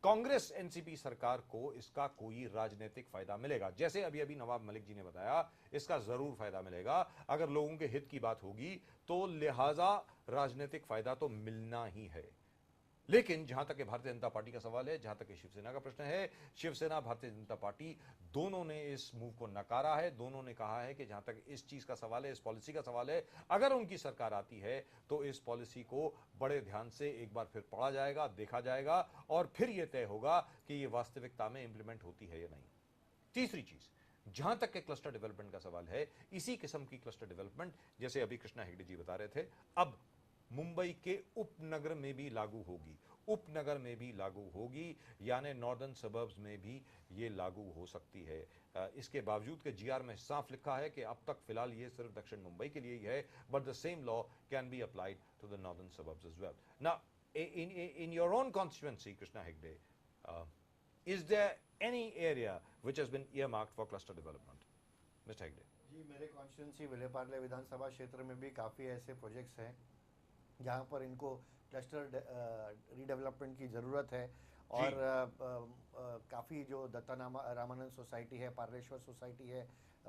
कांग्रेस एनसीपी सरकार को इसका कोई राजनीतिक फायदा मिलेगा? जैसे अभी नवाब मलिक जी ने बताया, इसका जरूर फायदा मिलेगा. अगर लोगों के हित की बात होगी तो लिहाजा राजनीतिक फायदा तो मिलना ही है. लेकिन जहां तक भारतीय जनता पार्टी का सवाल है, जहां तक शिवसेना का प्रश्न है, शिवसेना भारतीय जनता पार्टी दोनों ने इस मूव को नकारा है. दोनों ने कहा है कि जहां तक इस चीज का सवाल है, इस पॉलिसी का सवाल है, अगर उनकी सरकार आती है तो इस पॉलिसी को बड़े ध्यान से एक बार फिर पढ़ा जाएगा, देखा जाएगा और फिर यह तय होगा कि यह वास्तविकता में इंप्लीमेंट होती है या नहीं. तीसरी चीज, जहां तक के क्लस्टर डेवलपमेंट का सवाल है, इसी किस्म की क्लस्टर डेवलपमेंट जैसे अभी कृष्णा हेगड़े जी बता रहे थे, अब मुंबई के उपनगर में भी लागू होगी, उपनगर में भी लागू होगी, यानी नॉर्दर्न सबर्ब्स में भी ये लागू हो सकती है। इसके बावजूद कि जीआर में साफ लिखा है कि अब तक फिलहाल ये सिर्फ दक्षिण मुंबई के लिए ही है, but the same law can be applied to the northern suburbs as well. Now in your own constituency, Krishna Hegde, is there any area which has been earmarked for cluster development? Mr. Hegde. जी, मेरे constituency Vile Parle विधानसभा क्षेत्र में भी काफ़ी ऐसे projects हैं जहाँ पर इनको क्लस्टर रीडेवलपमेंट की ज़रूरत है। और काफ़ी जो दत्ता रामानंद सोसाइटी है, पार्लेश्वर सोसाइटी है,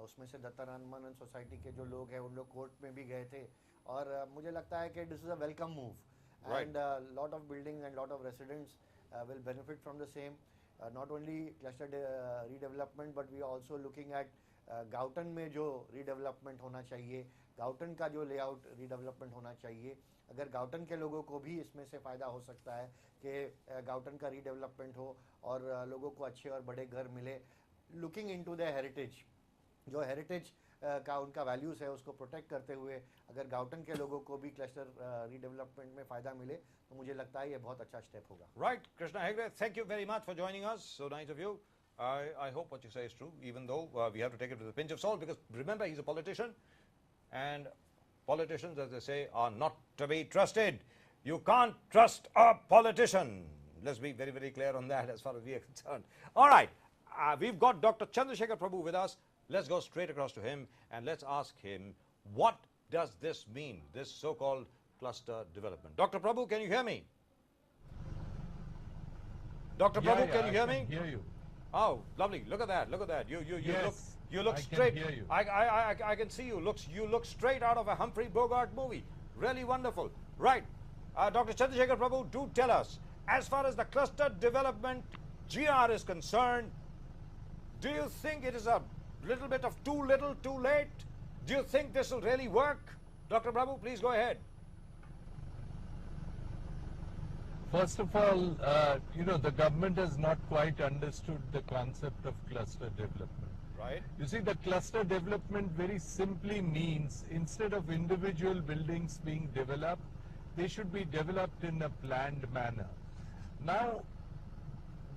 उसमें से दत्ता रामानंद सोसाइटी के जो लोग हैं उन लोग कोर्ट में भी गए थे, और मुझे लगता है कि this is a welcome move, and lot of buildings and lot of residents will benefit from the same. Not only cluster redevelopment, but we are also looking at गाउटन में जो redevelopment होना चाहिए, गाउटन का जो layout redevelopment होना चाहिए। अगर गाउटन के लोगों को भी इसमें से फ़ायदा हो सकता है कि गाउटन का redevelopment हो और लोगों को अच्छे और बड़े घर मिले, looking into their heritage, जो हेरिटेज का उनका वैल्यूज़ है उसको प्रोटेक्ट करते हुए अगर गाउटन के लोगों को भी क्लस्टर रीडेवलपमेंट में फ़ायदा मिले तो मुझे लगता है ये बहुत अच्छा स्टेप होगा। Right, Krishna Hegde, thank you very much for joining us. So nice of you. I hope what you say is true, even though we have to take it with a pinch of salt, because remember, he's a politician, and politicians, as they say, are not to be trusted. You can't trust a politician. Let's be very, very clear on that as far as we are concerned. All right, we've got Dr. Chandrasekhar Prabhu with us. Let's go straight across to him and let's ask him, what does this mean, this so-called cluster development? Dr. Prabhu, can you hear me? Dr. Prabhu, can you hear me? Hear you. Oh, lovely! Look at that! Look at that! You Yes, look I straight. can hear you. I can see you. You look straight out of a Humphrey Bogart movie. Really wonderful. Right, Dr. Chandrasekhar Prabhu, do tell us, as far as the cluster development GR is concerned, do you think it is a little bit of too little, too late? Do you think this will really work? Dr. Prabhu, please go ahead. First of all, the government has not quite understood the concept of cluster development. Right. You see, the cluster development very simply means instead of individual buildings being developed, they should be developed in a planned manner. Now,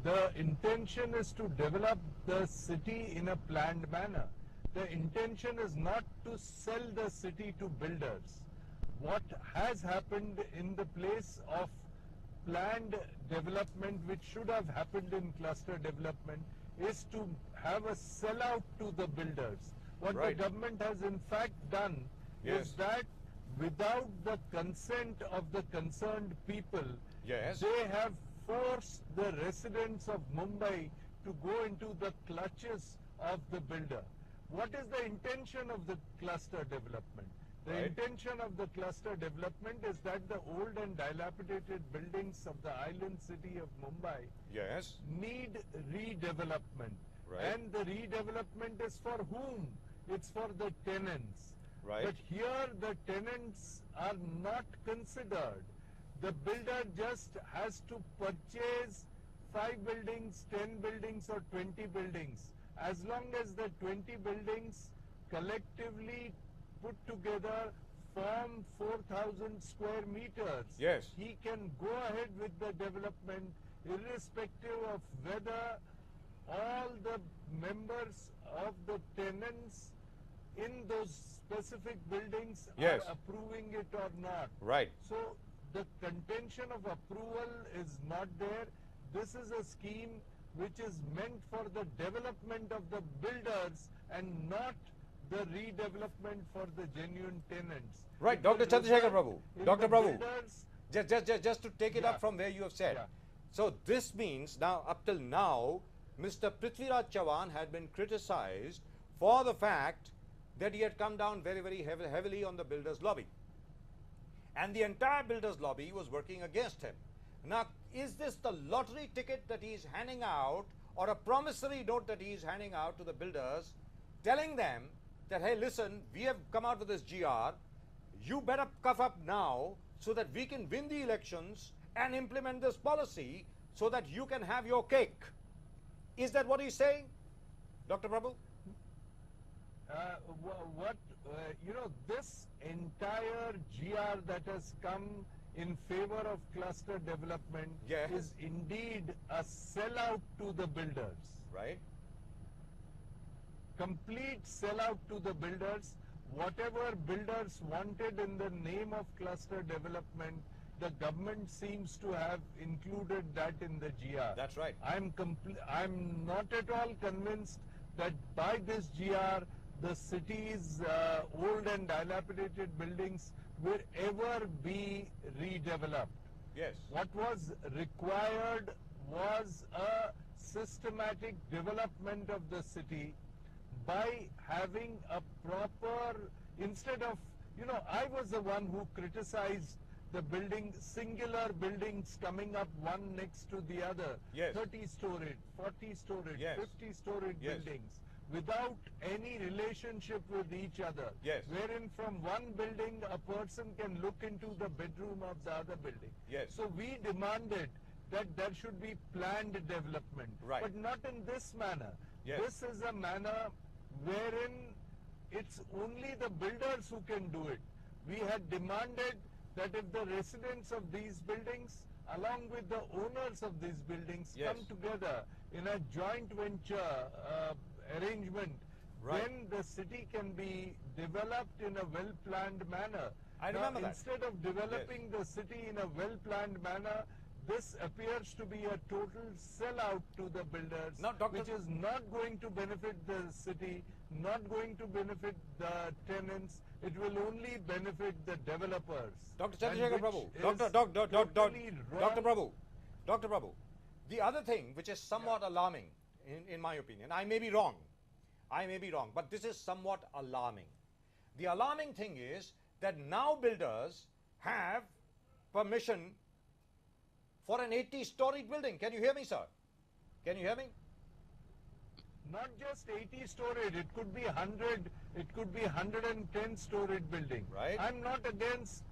the intention is to develop the city in a planned manner. The intention is not to sell the city to builders. What has happened in the place of planned development, which should have happened in cluster development, is to have a sellout to the builders. What Right. the government has in fact done Yes. is that without the consent of the concerned people, Yes. they have forced the residents of Mumbai to go into the clutches of the builder. What is the intention of the cluster development? The Right. intention of the cluster development is that the old and dilapidated buildings of the island city of Mumbai Yes. need redevelopment. Right. And the redevelopment is for whom? It's for the tenants. Right. But here the tenants are not considered. The builder just has to purchase 5 buildings, 10 buildings or 20 buildings. As long as the 20 buildings collectively put together form 4,000 square meters, Yes. he can go ahead with the development irrespective of whether all the members of the tenants in those specific buildings Yes. are approving it or not. Right. So the contention of approval is not there. This is a scheme which is meant for the development of the builders and not the redevelopment for the genuine tenants. Right, It Dr. will Chandrasekhar result Prabhu. in Dr. the Prabhu. builders- Just to take it Yeah. up from where you have said. Yeah. So this means now, up till now, Mr. Prithviraj Chavan had been criticized for the fact that he had come down very, very heavily on the builders' lobby. And the entire builders' lobby was working against him. Now, is this the lottery ticket that he is handing out, or a promissory note that he is handing out to the builders, telling them that, hey, listen, we have come out with this GR, you better cough up now so that we can win the elections and implement this policy so that you can have your cake? Is that what he's saying, Dr. Prabhu? this entire GR that has come in favor of cluster development is indeed a sellout to the builders. Right. Complete sellout to the builders. Whatever builders wanted in the name of cluster development, the government seems to have included that in the GR. That's right. I'm not at all convinced that by this GR, the city's old and dilapidated buildings will ever be redeveloped. Yes. What was required was a systematic development of the city by having a proper, instead of, I was the one who criticized the singular buildings coming up one next to the other, 30-storied, 40-storied, 50-storied buildings, without any relationship with each other, wherein from one building a person can look into the bedroom of the other building. So we demanded that there should be planned development, but not in this manner. This is a manner wherein it's only the builders who can do it. We had demanded that if the residents of these buildings, along with the owners of these buildings, come together in a joint venture arrangement, then the city can be developed in a well-planned manner. I remember that. Instead of developing the city in a well-planned manner, this appears to be a total sellout to the builders, which is not going to benefit the city, not going to benefit the tenants. It will only benefit the developers. Dr. Chandrasekhar Prabhu, Dr. Prabhu, the other thing which is somewhat alarming, in my opinion, I may be wrong, but this is somewhat alarming. The alarming thing is that now builders have permission for an 80-storied building. Can you hear me, sir? Can you hear me? Not just 80-storied, it could be 100, it could be 110-storied building. Right. I'm not against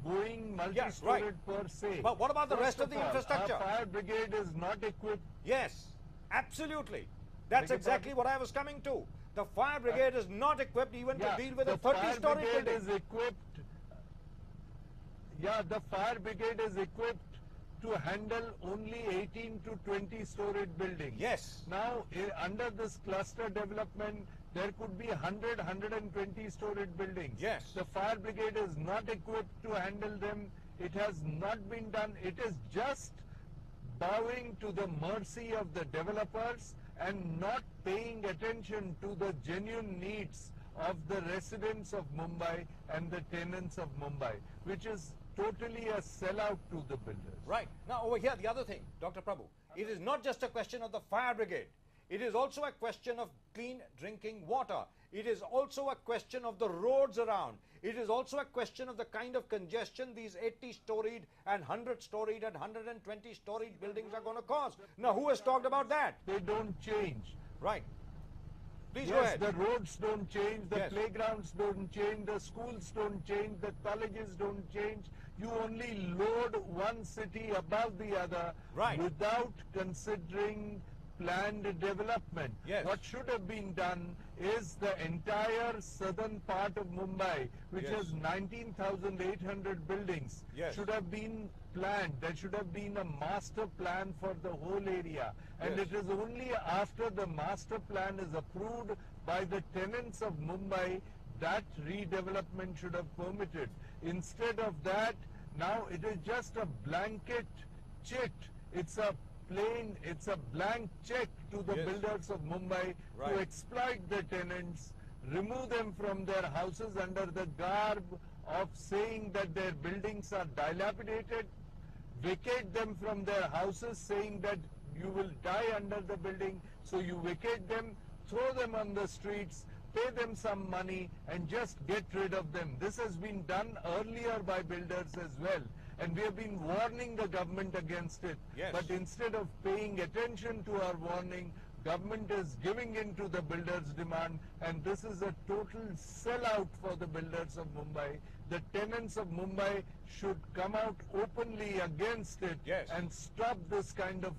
going multi-storied per se. But what about the rest of the infrastructure? Our fire brigade is not equipped. Yes, absolutely. That's exactly what I was coming to. The fire brigade is not equipped even to deal with a 30-story building. Is equipped. The fire brigade is equipped to handle only 18 to 20-storied buildings. Yes. Now, under this cluster development, there could be 100, 120-storied buildings. Yes. The fire brigade is not equipped to handle them. It has not been done. It is just bowing to the mercy of the developers and not paying attention to the genuine needs of the residents of Mumbai and the tenants of Mumbai, which is totally a sellout to the builders. Right. Now over here, the other thing, Dr. Prabhu, it is not just a question of the fire brigade. It is also a question of clean drinking water. It is also a question of the roads around. It is also a question of the kind of congestion these 80-storied and 100-storied and 120-storied buildings are going to cause. Now, who has talked about that? They don't change. Right. Please yes, go ahead. The roads don't change, the Yes. playgrounds don't change, the schools don't change, the colleges don't change. You only load one city above the other without considering planned development. Yes. What should have been done is the entire southern part of Mumbai, which Yes. has 19,800 buildings, Yes. should have been planned. There should have been a master plan for the whole area. And Yes. it is only after the master plan is approved by the tenants of Mumbai that redevelopment should have permitted. Instead of that, now it is just a blanket check. It's a blank check to the Yes. builders of Mumbai to exploit the tenants, remove them from their houses under the garb of saying that their buildings are dilapidated, vacate them from their houses saying that you will die under the building, so you vacate them, throw them on the streets, pay them some money and just get rid of them. This has been done earlier by builders as well. And we have been warning the government against it. Yes. But instead of paying attention to our warning, government is giving in to the builders' demand, and this is a total sellout for the builders of Mumbai. the tenants of Mumbai should come out openly against it and stop this kind of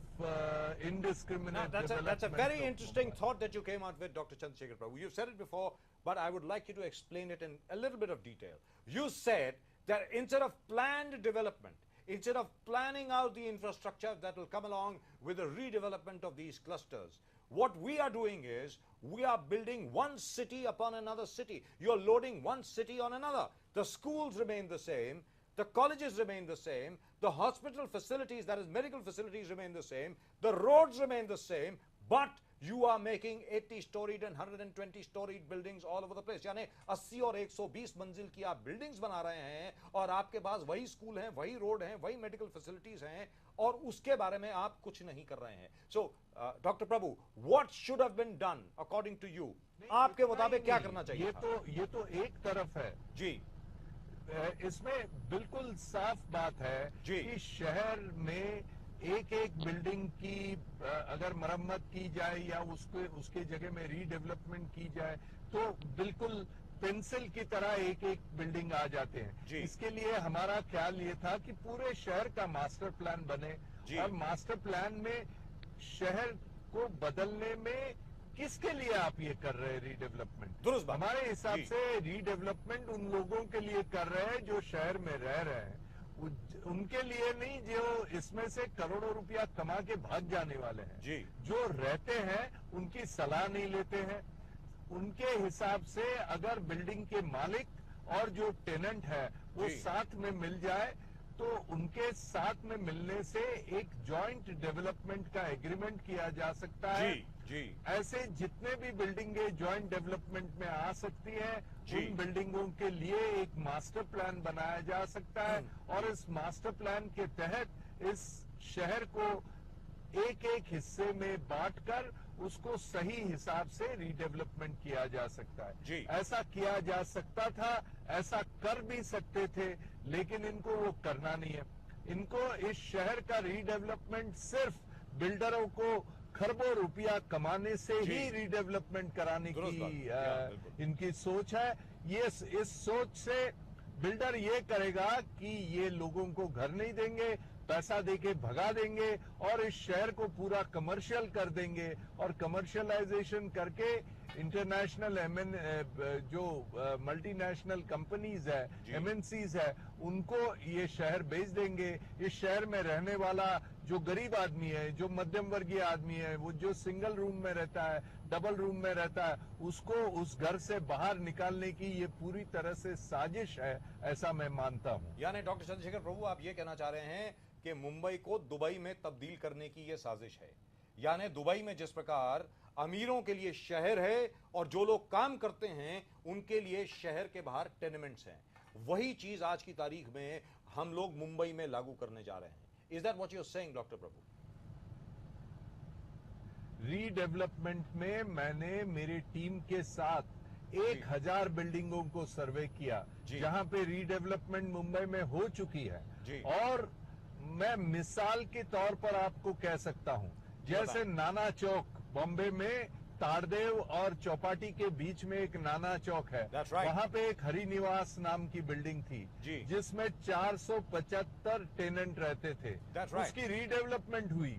indiscriminate Now, that's a development very of interesting Mumbai. thought that you came out with, Dr. Chandrasekhar Prabhu. You've said it before, but I would like you to explain it in a little bit of detail. You said that instead of planned development, instead of planning out the infrastructure that will come along with the redevelopment of these clusters, what we are doing is we are building one city upon another city. You're loading one city on another. The schools remain the same. The colleges remain the same. The hospital facilities, that is medical facilities, remain the same. The roads remain the same. But you are making 80-storied and 120-storied buildings all over the place. यानी 80 और 120 मंजिल की आप buildings बना रहे हैं और आपके पास वही स्कूल हैं, वही रोड हैं, वही मेडिकल फैसिलिटीज हैं और उसके बारे में आप कुछ नहीं कर रहे हैं. So, Dr. Prabhu, what should have been done according to you? आपके मुताबिक क्या करना चाहिए? ये तो एक तरफ है जी. इसमें बिल्कुल साफ बात है कि शहर में एक एक बिल्डिंग की अगर मरम्मत की जाए या उसके जगह में रीडेवलपमेंट की जाए तो बिल्कुल पेंसिल की तरह एक एक बिल्डिंग आ जाते हैं. इसके लिए हमारा ख्याल ये था कि पूरे शहर का मास्टर प्लान बने और मास्टर प्लान में शहर को बदलने में किसके लिए आप ये कर रहे हैं रीडेवलपमेंट? हमारे हिसाब से रीडेवलपमेंट उन लोगों के लिए कर रहे हैं जो शहर में रह रहे हैं, उनके लिए नहीं जो इसमें से करोड़ों रुपया कमा के भाग जाने वाले हैं. जो रहते हैं उनकी सलाह नहीं लेते हैं. उनके हिसाब से अगर बिल्डिंग के मालिक और जो टेनेंट है वो साथ में मिल जाए तो उनके साथ में मिलने से एक जॉइंट डेवलपमेंट का एग्रीमेंट किया जा सकता है. ऐसे जितने भी बिल्डिंगें जॉइंट डेवलपमेंट में आ सकती हैं उन बिल्डिंगों के लिए एक मास्टर प्लान बनाया जा सकता है और इस मास्टर प्लान के तहत इस शहर को एक एक हिस्से में बांटकर उसको सही हिसाब से रीडेवलपमेंट किया जा सकता है. ऐसा किया जा सकता था, ऐसा कर भी सकते थे, लेकिन इनको वो करना नहीं है. इनको इस शहर का रीडेवलपमेंट सिर्फ बिल्डरों को खरबों रुपया कमाने से ही रीडेवलपमेंट कराने की इनकी सोच है. ये इस सोच से बिल्डर ये करेगा कि ये लोगों को घर नहीं देंगे, पैसा देके भगा देंगे और इस शहर को पूरा कमर्शियल कर देंगे और कमर्शियलाइजेशन करके इंटरनेशनल जो मल्टीनेशनल कंपनीज है, एमएनसीज है, उनको ये शहर बेच देंगे. इस शहर में रहने वाला जो गरीब आदमी है, जो मध्यम वर्गीय आदमी है, वो जो सिंगल रूम में रहता है, डबल रूम में रहता है, उसको उस घर से बाहर निकालने की ये पूरी तरह से साजिश है, ऐसा मैं मानता हूँ. यानी डॉक्टर चंद्रशेखर प्रभु आप ये कहना चाह रहे हैं कि मुंबई को दुबई में तब्दील करने की ये साजिश है. यानी दुबई में जिस प्रकार अमीरों के लिए शहर है और जो लोग काम करते हैं उनके लिए शहर के बाहर टेनेमेंट्स हैं, वही चीज आज की तारीख में हम लोग मुंबई में लागू करने जा रहे हैं. Is that what you are saying doctor Prabhu? Redevelopment में मैंने मेरी टीम के साथ 1000 बिल्डिंगों को सर्वे किया जहां पे रीडेवलपमेंट मुंबई में हो चुकी है. और मैं मिसाल के तौर पर आपको कह सकता हूं, जैसे नाना चौक बॉम्बे में ताड़देव और चौपाटी के बीच में एक नाना चौक है. वहां पे एक हरि निवास नाम की बिल्डिंग थी जिसमें 475 टेनेंट रहते थे. उसकी रीडेवलपमेंट हुई.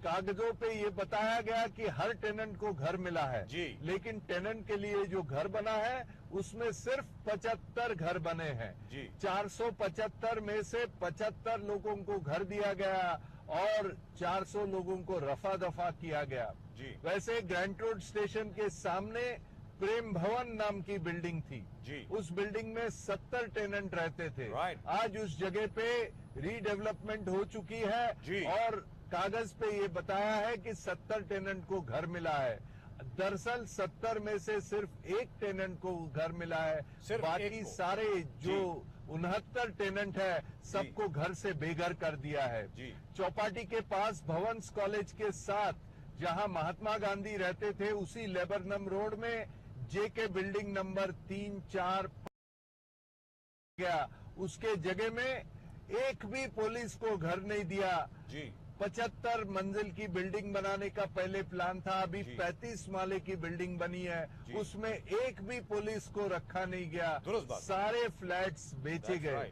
कागजों पे ये बताया गया कि हर टेनेंट को घर मिला है, लेकिन टेनेंट के लिए जो घर बना है उसमें सिर्फ 75 घर बने हैं. 475 में से 75 लोगों को घर दिया गया और 400 लोगों को रफा दफा किया गया. वैसे ग्रैंड रोड स्टेशन के सामने प्रेम भवन नाम की बिल्डिंग थी. उस बिल्डिंग में 70 टेनेंट रहते थे. आज उस जगह पे रीडेवलपमेंट हो चुकी है और कागज पे ये बताया है कि 70 टेनेंट को घर मिला है. दरअसल 70 में से सिर्फ एक टेनेंट को घर मिला है, बाकी सारे जो 69 टेनेंट है सबको घर से बेघर कर दिया है. चौपाटी के पास भवंस कॉलेज के साथ जहां महात्मा गांधी रहते थे उसी लेबरनम रोड में जेके बिल्डिंग नंबर 3, 4 गया. उसके जगह में एक भी पुलिस को घर नहीं दिया. 75 मंजिल की बिल्डिंग बनाने का पहले प्लान था, अभी 35 माले की बिल्डिंग बनी है, उसमें एक भी पुलिस को रखा नहीं गया, सारे फ्लैट्स बेचे गए।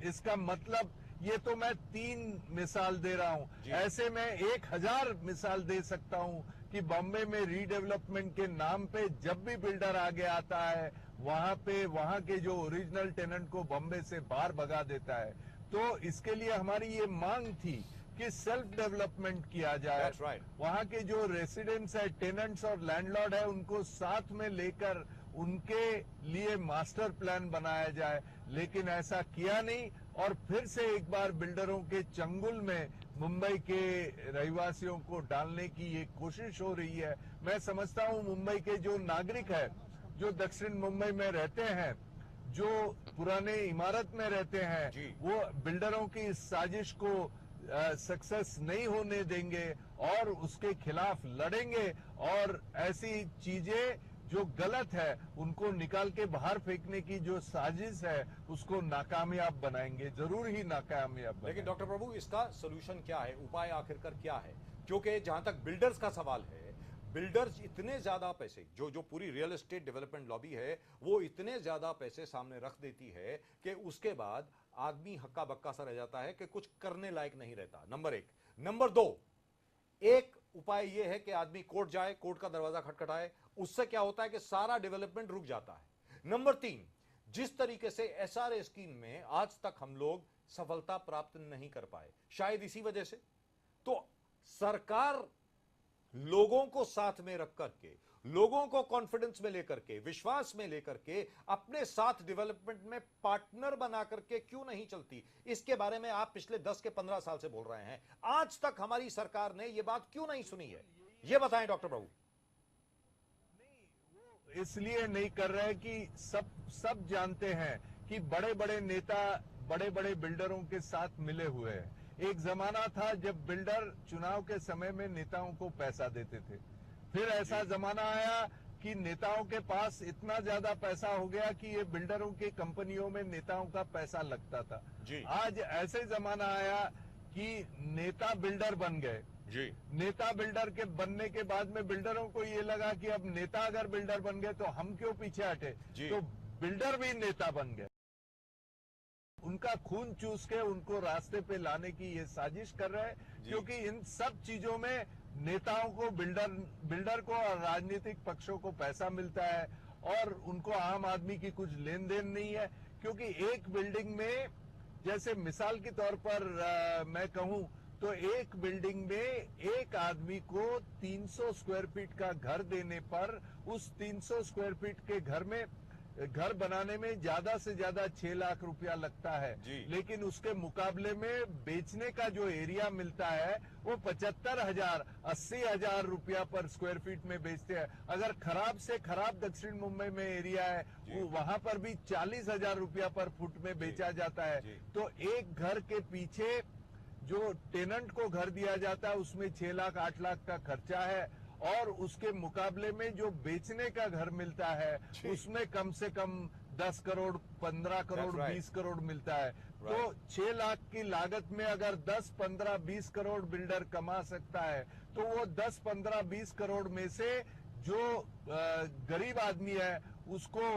इसका मतलब ये तो मैं 3 मिसाल दे रहा हूँ, ऐसे में 1000 मिसाल दे सकता हूँ कि बॉम्बे में रीडेवलपमेंट के नाम पे जब भी बिल्डर आगे आता है वहां के जो ओरिजिनल टेनेंट को बॉम्बे से बाहर भगा देता है। तो इसके लिए हमारी ये मांग थी कि सेल्फ डेवलपमेंट किया जाए, वहां के जो रेसिडेंट्स है, टेनेंट्स और लैंडलॉर्ड है, उनको साथ में लेकर उनके लिए मास्टर प्लान बनाया जाए, लेकिन ऐसा किया नहीं और फिर से एक बार बिल्डरों के चंगुल में मुंबई के रहवासियों को डालने की ये कोशिश हो रही है। मैं समझता हूँ मुंबई के जो नागरिक है, जो दक्षिण मुंबई में रहते हैं, जो पुराने इमारत में रहते हैं, वो बिल्डरों की इस साजिश को सक्सेस नहीं होने देंगे और उसके खिलाफ लड़ेंगे और ऐसी चीजें जो गलत है उनको निकाल के बाहर फेंकने की जो साजिश है उसको नाकामयाब बनाएंगे, जरूर ही नाकामयाब बनाएंगे। लेकिन डॉक्टर प्रभु, इसका सोल्यूशन क्या है, उपाय आखिरकार क्या है? क्योंकि जहां तक बिल्डर्स का सवाल है, बिल्डर्स इतने ज्यादा पैसे, जो पूरी रियल एस्टेट डेवलपमेंट लॉबी है वो इतने ज्यादा पैसे सामने रख देती है कि उसके बाद आदमी हक्का बक्का सा रह जाता है कि कुछ करने लायक नहीं रहता। नंबर 1। नंबर 2, एक उपाय यह है कि आदमी कोर्ट जाए, कोर्ट का दरवाजा खटखटाए, उससे क्या होता है कि सारा डेवलपमेंट रुक जाता है। नंबर 3, जिस तरीके से एसआरए स्कीम में आज तक हम लोग सफलता प्राप्त नहीं कर पाए, शायद इसी वजह से तो सरकार लोगों को साथ में रख करके, लोगों को कॉन्फिडेंस में लेकर के, विश्वास में लेकर के अपने साथ डेवलपमेंट में पार्टनर बना करके क्यों नहीं चलती? इसके बारे में आप पिछले 10 के 15 साल से बोल रहे हैं, आज तक हमारी सरकार ने यह बात क्यों नहीं सुनी है? यह बताएं डॉक्टर प्रभु। इसलिए नहीं कर रहे कि सब जानते हैं कि बड़े बड़े नेता बड़े बड़े बिल्डरों के साथ मिले हुए हैं। एक जमाना था जब बिल्डर चुनाव के समय में नेताओं को पैसा देते थे, फिर ऐसा जमाना आया कि नेताओं के पास इतना ज्यादा पैसा हो गया कि ये बिल्डरों की कंपनियों में नेताओं का पैसा लगता था। आज ऐसे जमाना आया कि नेता बिल्डर बन गए। नेता बिल्डर के बनने के बाद में बिल्डरों को ये लगा कि अब नेता अगर बिल्डर बन गए तो हम क्यों पीछे हटे, तो बिल्डर भी नेता बन गए। उनका खून चूस के उनको रास्ते पे लाने की ये साजिश कर रहे हैं, क्योंकि इन सब चीजों में नेताओं को, बिल्डर को और राजनीतिक पक्षों को पैसा मिलता है और उनको आम आदमी की कुछ लेन देन नहीं है। क्योंकि एक बिल्डिंग में, जैसे मिसाल के तौर पर मैं कहूं तो एक बिल्डिंग में एक आदमी को 300 स्क्वायर फीट का घर देने पर उस 300 स्क्वायर फीट के घर बनाने में ज्यादा से ज्यादा 6 लाख रुपया लगता है, लेकिन उसके मुकाबले में बेचने का जो एरिया मिलता है वो 75,000 80,000 रुपया पर स्क्वायर फीट में बेचते हैं। अगर खराब से खराब दक्षिण मुंबई में एरिया है वो वहां पर भी 40,000 रुपया पर फुट में बेचा जाता है। तो एक घर के पीछे जो टेनेंट को घर दिया जाता है उसमें 6 लाख 8 लाख का खर्चा है और उसके मुकाबले में जो बेचने का घर मिलता है उसमें कम से कम 10 करोड़ 15 करोड़ 20 करोड़ मिलता है। तो 6 लाख की लागत में अगर 10 15 20 करोड़ बिल्डर कमा सकता है तो वो 10 15 20 करोड़ में से जो गरीब आदमी है उसको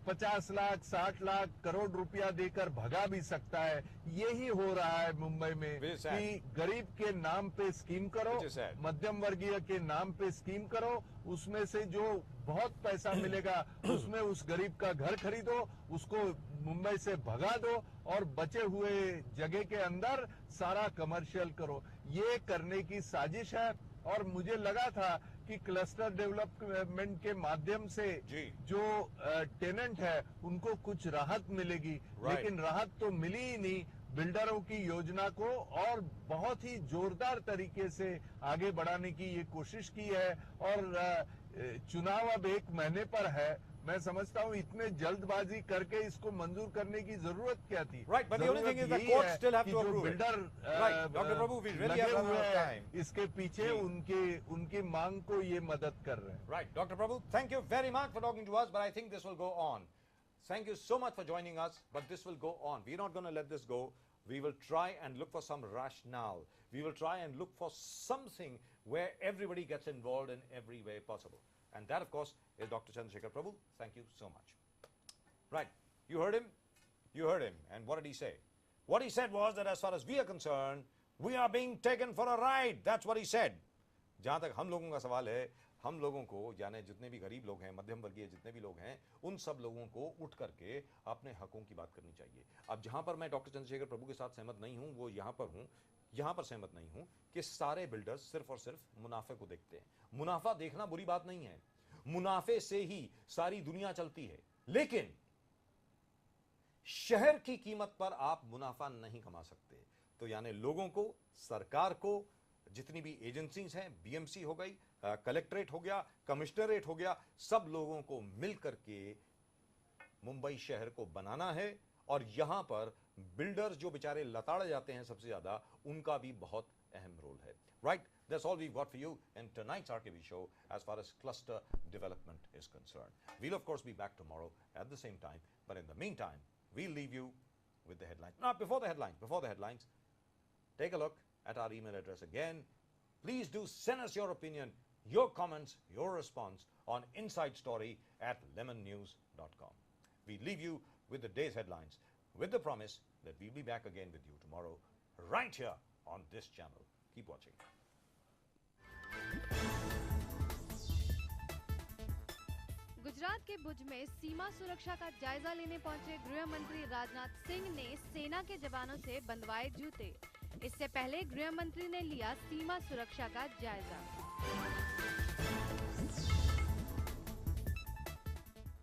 50 लाख 60 लाख करोड़ रुपया देकर भगा भी सकता है। यही हो रहा है मुंबई में कि गरीब के नाम पे स्कीम करो, मध्यम वर्गीय के नाम पे स्कीम करो, उसमें से जो बहुत पैसा मिलेगा उसमें उस गरीब का घर खरीदो, उसको मुंबई से भगा दो और बचे हुए जगह के अंदर सारा कमर्शियल करो। ये करने की साजिश है और मुझे लगा था कि क्लस्टर डेवलपमेंट के माध्यम से जो टेनेंट है उनको कुछ राहत मिलेगी, लेकिन राहत तो मिली ही नहीं। बिल्डरों की योजना को और बहुत ही जोरदार तरीके से आगे बढ़ाने की ये कोशिश की है और चुनाव अब 1 महीने पर है। मैं समझता हूँ इतने जल्दबाजी करके इसको मंजूर करने की जरूरत क्या थी? इसके पीछे उनकी मांग को ये मदद कर रहे हैं। Right doctor Prabhu, thank you very much for talking to us, but I think this will go on. Thank you so much for joining us, but this will go on. We're not going to let this go. We will try and look for some rationale. We will try and look for something where everybody gets involved in every way possible. And that, of course, is Dr. Chandrasekhar Prabhu. Thank you so much. Right. You heard him? You heard him. And what did he say? What he said was that as far as we are concerned, we are being taken for a ride. That's what he said. जहाँ तक हम लोगों का सवाल है, हम लोगों को, यानी जितने भी गरीब लोग हैं, मध्यम वर्गीय जितने भी लोग हैं, उन सब लोगों को उठ करके अपने हकों की बात करनी चाहिए। अब जहाँ पर मैं डॉक्टर चंद्रशेखर प्रभु के साथ सहमत नहीं हूँ, वो यहाँ पर हूँ, यहाँ पर सहमत नहीं हूँ कि सारे बिल्डर्स सिर्फ और सिर्फ मुनाफे को देखते हैं। मुनाफा देखना बुरी बात नहीं है, मुनाफे से ही सारी दुनिया चलती है, लेकिन शहर की कीमत पर आप मुनाफा नहीं कमा सकते। तो यानी लोगों को, सरकार को, जितनी भी एजेंसीज हैं, बीएमसी हो गई, कलेक्ट्रेट हो गया, कमिश्नरेट हो गया, सब लोगों को मिलकर के मुंबई शहर को बनाना है। और यहां पर बिल्डर्स जो बेचारे लताड़े जाते हैं सबसे ज्यादा, उनका भी बहुत अहम रोल है। Right, that's all we've got for you in tonight's RTV show as far as cluster development is concerned. We'll of course be back tomorrow at the same time, but in the meantime, we'll leave you with the headlines. Now, before the headlines, take a look at our email address again. Please do send us your opinion, your comments, your response on insidestory@lemonnews.com. We leave you with the day's headlines with the promise that we'll be back again with you tomorrow right here on this channel. Keep watching. Gujarat के भुज में सीमा सुरक्षा का जायजा लेने पहुंचे गृह मंत्री राजनाथ सिंह ने सेना के जवानों से बंधवाए जूते। इससे पहले गृह मंत्री ने लिया सीमा सुरक्षा का जायजा।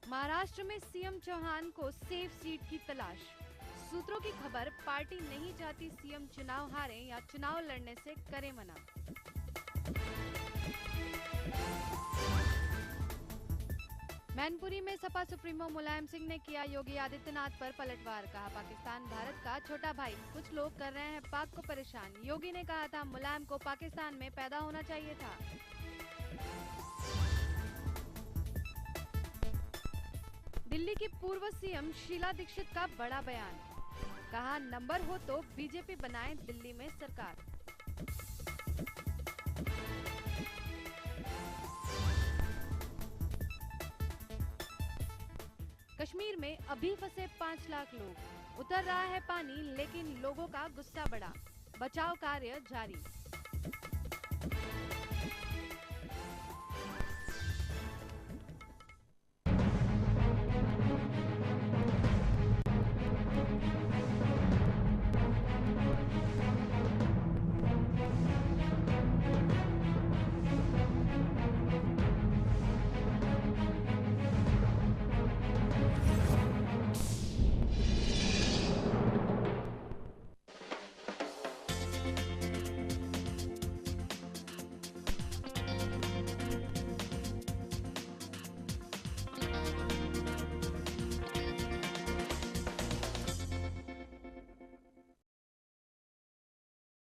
महाराष्ट्र में सीएम चौहान को सेफ सीट की तलाश। सूत्रों की खबर, पार्टी नहीं चाहती सीएम चुनाव हारे या चुनाव लड़ने से करे मना। मैनपुरी में सपा सुप्रीमो मुलायम सिंह ने किया योगी आदित्यनाथ पर पलटवार। कहा, पाकिस्तान भारत का छोटा भाई, कुछ लोग कर रहे हैं पाक को परेशान। योगी ने कहा था मुलायम को पाकिस्तान में पैदा होना चाहिए था। दिल्ली की पूर्व सीएम शीला दीक्षित का बड़ा बयान। कहा, नंबर हो तो बीजेपी बनाए दिल्ली में सरकार। कश्मीर में अभी फंसे 5 लाख लोग। उतर रहा है पानी, लेकिन लोगों का गुस्सा बढ़ा। बचाव कार्य जारी।